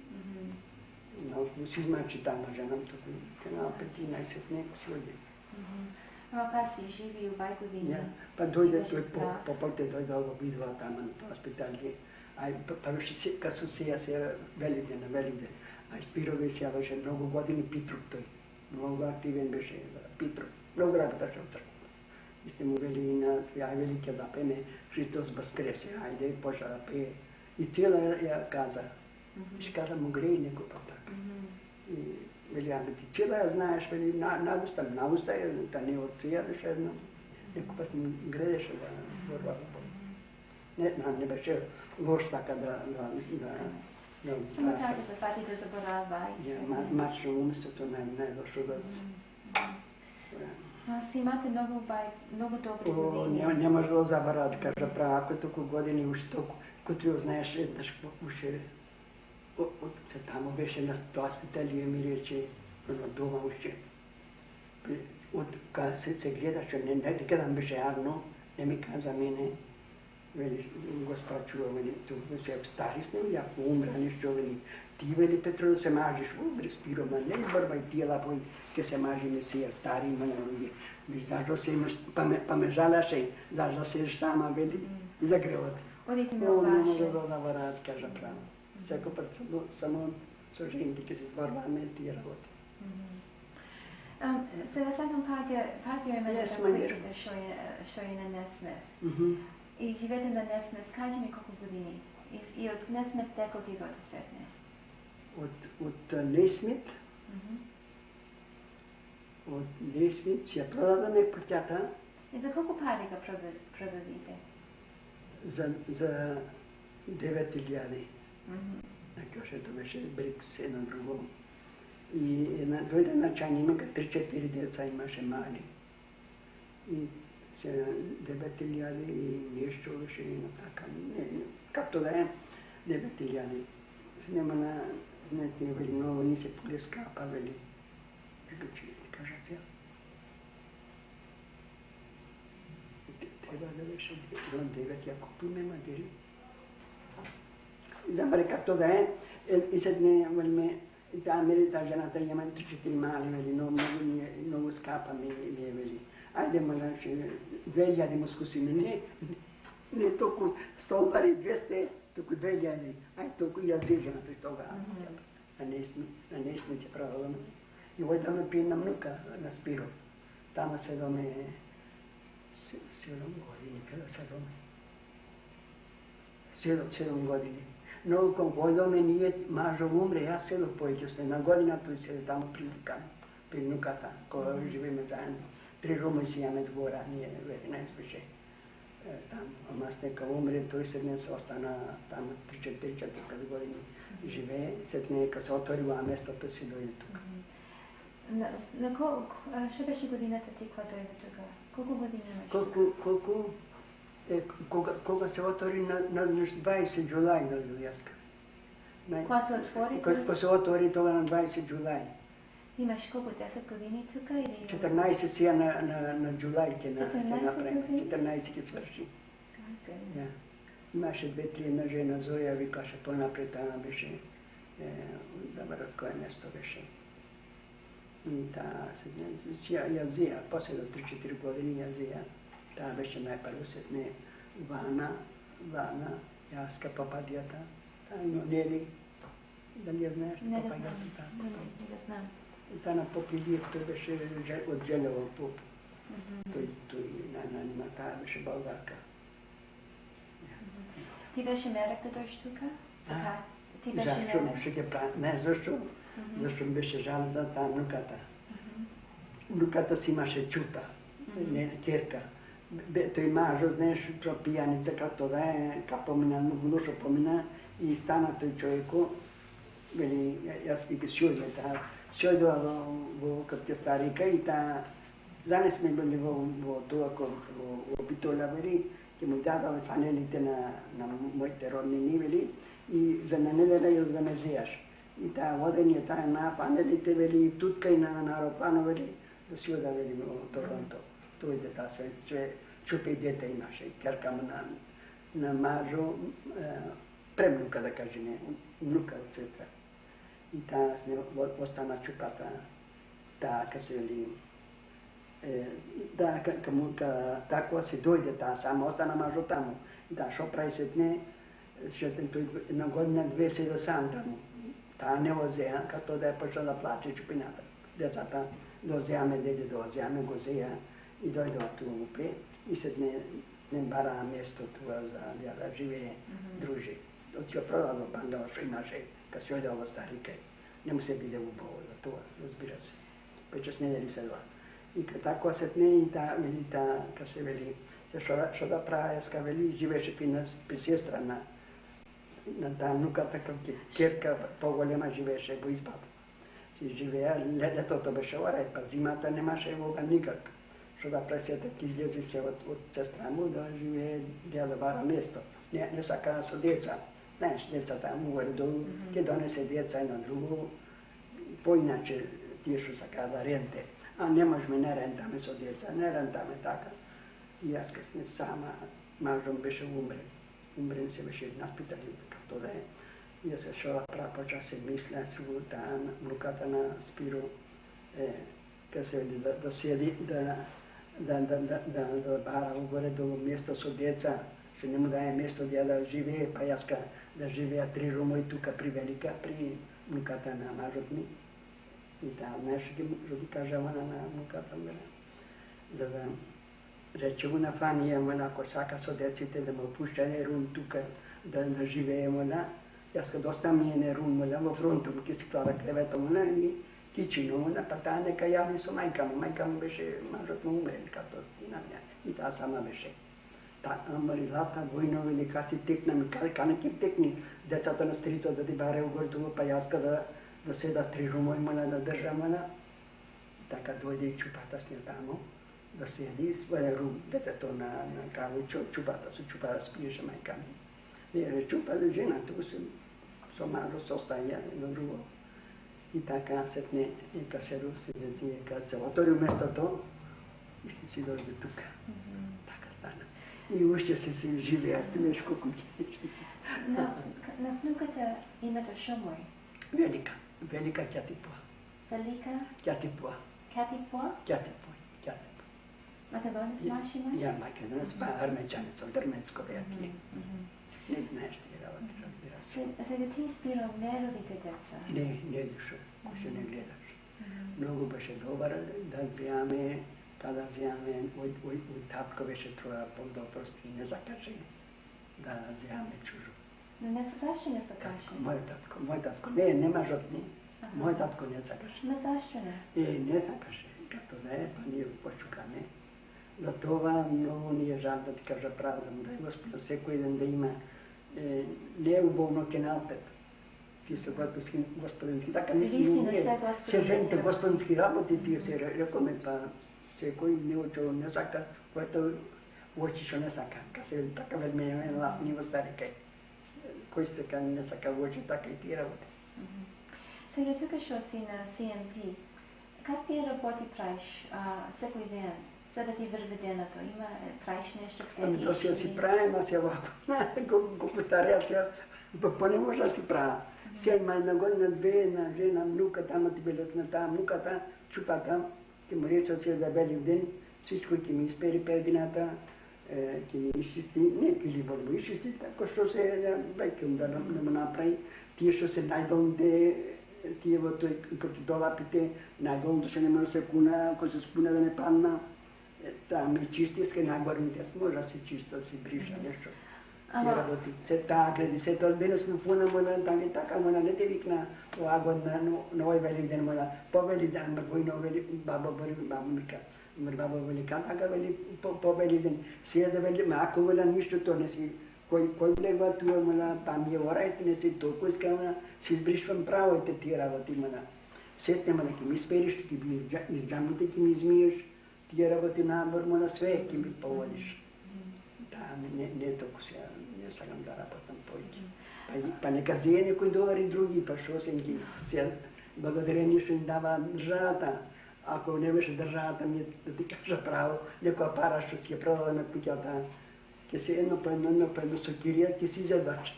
Но си значи таму женам туку, на 15 неко си оди. Ама па си живи у бај години. Па дојде тој попоте дојде го видува таму на тоа спиталје. Па беше кога су се Великден, на Великден. А Спирове се јаваше многу години Питрук тој. Многу активен беше Питрук. Многу работеше од црква. И сте му вели на ја вели ќе запеме Христос воскресе, ајде почна да пее. И цела ја каза. И каза му греј некој пат така. Вели, ама ти цела ја знаеш, вели, навуста е, та не од сега беше едно. Neko pa sam grešio da borba. Ne беше лош така да Само трябва да запази да забравя и се. Мачно умството не е лошо да Си имате много добри години. Не може да забравя, да кажа права, ако толкова години уж толкова, като я знаеш еднъж, уше тамо беше на госпитали и ми рече, дома уще. Kad se gledaš, nikada mi беше явно, не ми каза мене, вели, Господ чува, вели, tu се стари с него, ако умра нещо, вели, ти, вели, Петро, да се мажиш, вели, Спиро, ма не избървай тия лапой, ке се мажи, не си е стари, ма не, защо се имаш, па ме жаляше, защо се еш сама, вели, и загреват. Одите ми Не може обаше. да навара, да кажа право. Всеко път само с жените, ке се сбърваме тия работи. Сега сакам партия има Yes, да my dear. да шо е на Несмет. Мгм. И живеете на Несмет, кажи ми колко години. И от Несмет те отивате сетне. От Нейсмит, от Нейсмит, ще продадаме пътята И за колко пари го продадите? за 9.000. Защото беше Брикс едно друго. И дойде началник, 3-4 деца имаше мали. И 9.000 и нещо беше така. Както да е, 9.000. Снема на, знаете, вели, много ни се полескапа, вели. Че кажа тя. Трябва да беше 9, я купиме, мадери. Забре, както да е, и седне, вели, и та жената има 3-4 мали, вели, много скапа ми е, вели. Айде, мала, 2.000 му скусиме, не толкова 100 пари, 200, толкова 2.000. Ай, толкова я взе жената и тогава. А не сме ти правила. И отдаме пи на внука, на Спиро. Там седоме 7 години, kada седоме. 7 години. Но когато ние мажо умре, аз седох повече с една година, той седе там при внуката, когато живеем заедно. При Рума си имаме сгора, ние веднъж беше там. Ама с нека умре, той седне се остана там 3-4 години живее, след нека се отворила местото си дойде тук. На колко, що беше годината ти, когато дойде тук? Колко години имаш? Кога се отвори на 20 юлай на Люяска. Кога се отвори? Кога се отвори това на 20 юлай. Имаш колко, 10 години тук или? 14 сега на юлай ке 14 направим. години? 14 ке свърши. Имаше 2-3 една жена Зоя, викаше по-напред, тана беше добър, кое место беше. И я взея, после до 3-4 години я взея. Та беше най-първо сетне Вана, Яска, Пападията. Но Нели, дали я знаеш? Не да Пападията, знам. Не да знам. И та на Попилиев, той беше от Желево поп. Той на тая беше българка. Ти беше мерък да дойдеш тук? Ти беше Защо мерък? ще ги прави? Не, защо? Защо беше жал за тази внуката. Внуката си имаше чута, не керка. Той мажо, знаеш, пияница, както да е, помина, много лошо помина и стана той човеко, вели, аз ги сьойде, сьойдва во като старика и та, зане сме били во това, во Битоля, вели, ке му дадал фанелите на моите роднини, вели, и за на неделя я да ме взеяш. И та водение тая на фанелите, вели, тутка и на аероплано, вели, да сьойда, вели, во Торонто. Той дета sve čupe i dete imaše, kerka mu na mažu, premnuka da kaže, ne, unuka od sestra. I ta s njom ostana čupata, ta kad se veli, da tako se dojde ta sama, ostana mažu tamo. I ta šo pravi setne, še jedna godina, 2 se do sam tamo. Ta ne ozea, kad to da je počela da plače čupinata. Decata dozea me, dede dozea me, gozea. И дойде от Лупе и седне бара место това за да живее, дружи. Отио продава банда, що имаше, kad se ode ovo starike, ne mu se bide ubao za to, разбира се. Пече с недели се два. И така сетне и та, как се вели, што да прави, ска вели, живеше при сестра на таа внуката, керка поголема живееше во избата. Си живеа, летото беше ора, па зимата немаше вога никак. Што да пресете, ки излези се од сестра му да живее, да бара место. Не сака со деца. Знаеш, децата му горе долу, ќе донесе деца едно друго, поиначе тие што сака да ренте. А не можеме, не рентаме со деца, не рентаме така. И јас кај сама, мажом беше умрен. Умрен се беше наспитали, како да е. И се шо прапоча се мисля, сигурно таа внуката на Спиро, кај се да седи, да бара угоре до место со деца, што не му дае место да живее, па јас да живеа 3 рума и тука при Велика, при внуката на мажот ми. И таа знаеш ги кажава на внуката ми, за да рече му на Фанија, ако сака со деците да ме пушта не рум тука, да живее мона. Јас кога оставам не рум во фронту, ке си клада креветом мона и кичино мона, па таа нека јави со мајка му. Мајка му беше мажот му умрен, като и на мене. И таа сама беше. Ама лата, војно или кати текна ми, кане ке текни децата на стрито да ти баре угортово, па јас да седа 3 рума и мона да држа мона. Така дојде и чупата с неја тамо, да седи, своја рум, детето на кавучо, чупата спиеше мајка ми. Не чупа да жена, туку со мажо се остаја едно друго. И така сетне, и ка седу, седи, кога се отвори местото, и си дојде тука. Така стана. И уште си живеат нешко куќи. На внуката името шо му е? Велика Кјатипуа. Велика? Кјатипуа. Кјатипуа? Кјатипуа. Македонец маш имаш? Ја македонец, па армечанец, од арменско беа тие. Не знаеш тие работи, разбира се. Сега ти, Спиро, не родите деца? Не дошо, уште не гледаш. Многу беше добар да земаме, када земаме, ој татко беше троја подопрости и не закаже да земаме чужо. Но зашто не закаже? Мој татко, не мажот ни, мој татко не закаже. Но зашто не? Не закаже, като да е, па ние почукаме. За това многу ни е жал да ти кажа правдам, да е Господ секој ден да има не е убавно ке наопет. Ти се господински, така се жените господински работи, тие се рекоме, па секој не учо не сака, което очи што не сака. Ка се така ведме ни во стари кај. Кој се ка не сака очи, така и тие работи. Сега тука што си на CMP, какви работи правиш секој ден? За да ти върви денато, правиш нещо къде? Ами то сега си правим, а сега го постаря сега, па не може да си правя. Сега има една година, две, една жена, внука, тама ти белят на таа внуката, чупата, ке му рече от сега за белив ден, всичко ке ми изпери пердината, ке ми изчисти, не ке ли борбо изчисти, тако што се бекем да му направи, тие што се најдолните, тие во тој, като долапите, најдолното ще не може да се куна, ако се спуна да не падна, таа ми чисти, ска нагорните, може да се чисто, да се бриша нешто. Тие работи. Се таа гледи, се тоа денес му фуна моја, тали така моја, не те викна оваа година, на овој велик ден моја, повели ден, војно вели, баба мика, баба вели, така вели, повели ден, сега да вели, ако моја ништо то не си, кој влева туа моја, па ми е орајте, не си толку искана, си избришвам право и тие работи моја. Сетне моја, ке ми спериш, ке ми изджамите, ке ми измиеш, тие работи надвор моја, све ке ми поводиш. Не толку сега, не сакам да работам повеќе. Па нека зее некој долари други, па шо се ги, сега благодарение што им дава државата. Ако не беше државата ми, да ти кажа право, некоја пара што си ја продала на куќата, ќе се едно по едно со кирија, ќе си изедваш.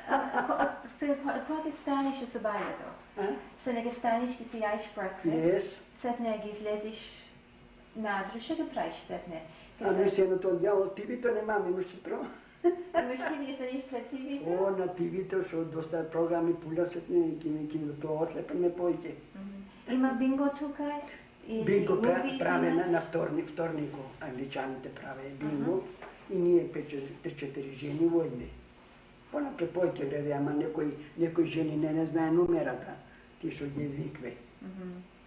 Кога ќе станеш од собањето? Се не ќе станеш, ќе си јаеш брекфест, сетне ги излезиш надре, што ќе правиш сетне? Ами се на тоа дјало тивито немам, имаш сестро. Имаш тиви, ги седиш пред тивито? О, на тивито, што доста програми пулјасетне, ки тоа отлепаме појќе. Има бинго тука? Бинго праве на вторнико, англичаните праве бинго и ние 3-4 жени во едне. Понапред појќе гледа, ама некои жени не знае номерата, ти што ги викве.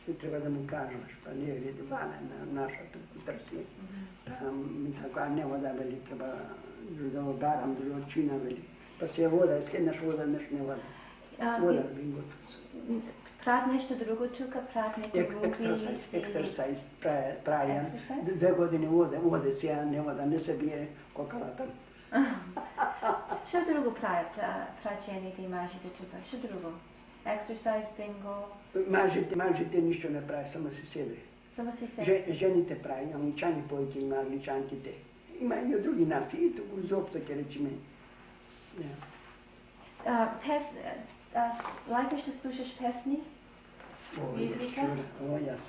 se treba da mu kažem, što nije vidi vana na naša tu trsi. Mi tako, a ne voda veli, treba da odaram, da očina veli. Pa se voda, skedneš voda, neš ne voda. Voda bi gotovo. Prat nešto drugo tuka, prat neko drugi. Exercise, prajan. Exercise? 2 godine vode se, ja ne voda, ne se bije kokalatar. Що друго прачените и мажите тука? Що друго? Exercise, bingo? Мажите нищо не прави, само се себе. Само си себе. Жените прави, англичани повече има, англичанките. Има и други нации, и тук изобщо ке речеме. Лайкаш да слушаш песни? Музика? О, јас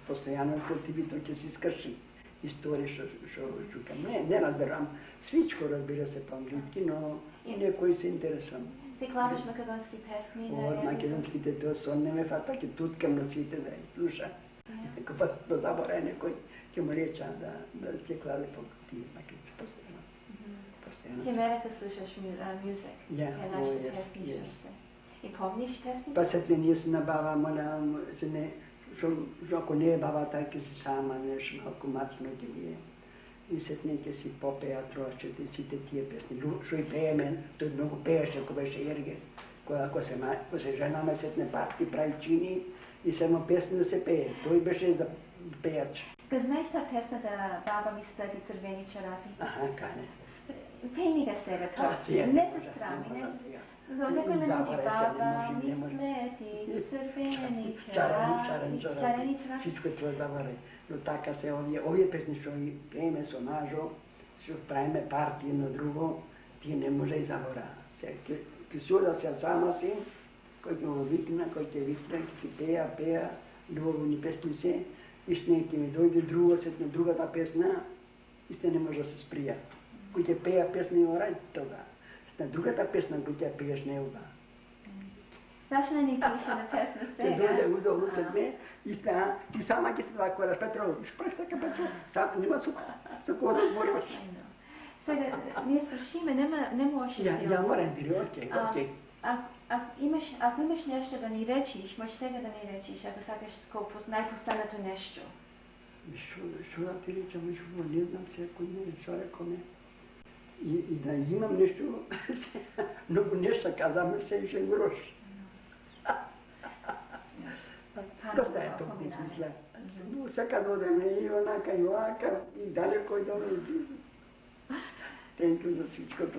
постојано култивито ќе се скрши истории што чукам. Не разберам свичко, разбира се по-английски, но некои се интересувам. Си клаваш македонски песни? Од македонските тоа сон не ме фата, ќе туткам на сите да ја слуша. Ако па да забора некој, ќе му реча да се клави по тие македонски постојано. Ти мене да слушаш мюзик? Ja, нашите песни слушаш. И помниш песни? Па се ние се набава, моля, се не, што ако не е бабата, ќе си сама нешто малку мачно ќе ми е. И сетне ќе си попеа трошчете сите тие песни. Што и пееме, тој многу пееше, ако беше Ерге. Ако се женаме сетне парти, прави чини и само песни да се пее. Тој беше за пејач. Ка знаеш та песната Баба ми сплети црвени чарапи? Аха, кане. Пей ми ga сега трошче. Не се страми, не се. Некој ме научи Баба ми сплети црвени чарапи. Чарени чарапи. Всичко тоа забаре. Но така се овие песни што ги пееме со Мажо, што правиме парти едно друго, тие не може и забора. Ќе суда се само си, кој ќе го викна, кој ќе викна, ќе си пеа, любовни песни се, истне ќе ми дојде друго, сетне другата песна, истне не може да се сприја. Кој ќе пеа песни орај тога. Сетне другата песна кој ќе пееш не ога. Зашто не ни пише на песна сега? Ќе дојде удобно сетне, истна, ти сама ќе се вакораш, Петро, шпраш така Петро, сам нема со кого да зборуваш. Сега, ние свършиме, не може да Ја морам дiri, окей. Ако имаш нещо да ни речиш, може сега да ни речиш, ако сакаш най-последното нещо. Што да ти речам, не знам се, кој не, што рекоме. И да имам нещо, много нещо казаме, се и ще грош. Доста е тоа, мисля. Сека да одеме и онака, и оака, и далеко и долу, и близо. Thank you за всичкото.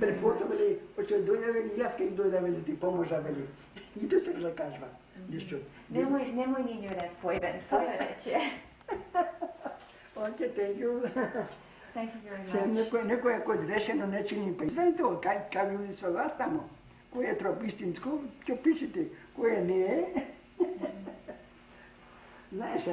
Препорта вели, оче дојде вели, јас кај дојде вели, ти поможа вели. И тоа се закажва. Ништо. Немој ни нюре, твој рече. Окей, thank you. Thank you very Се much. некој кој решено не чини, па извај тоа, кај ви со вас тамо. Кој е троп истинско, ќе пишете, кој не е. Знаеш,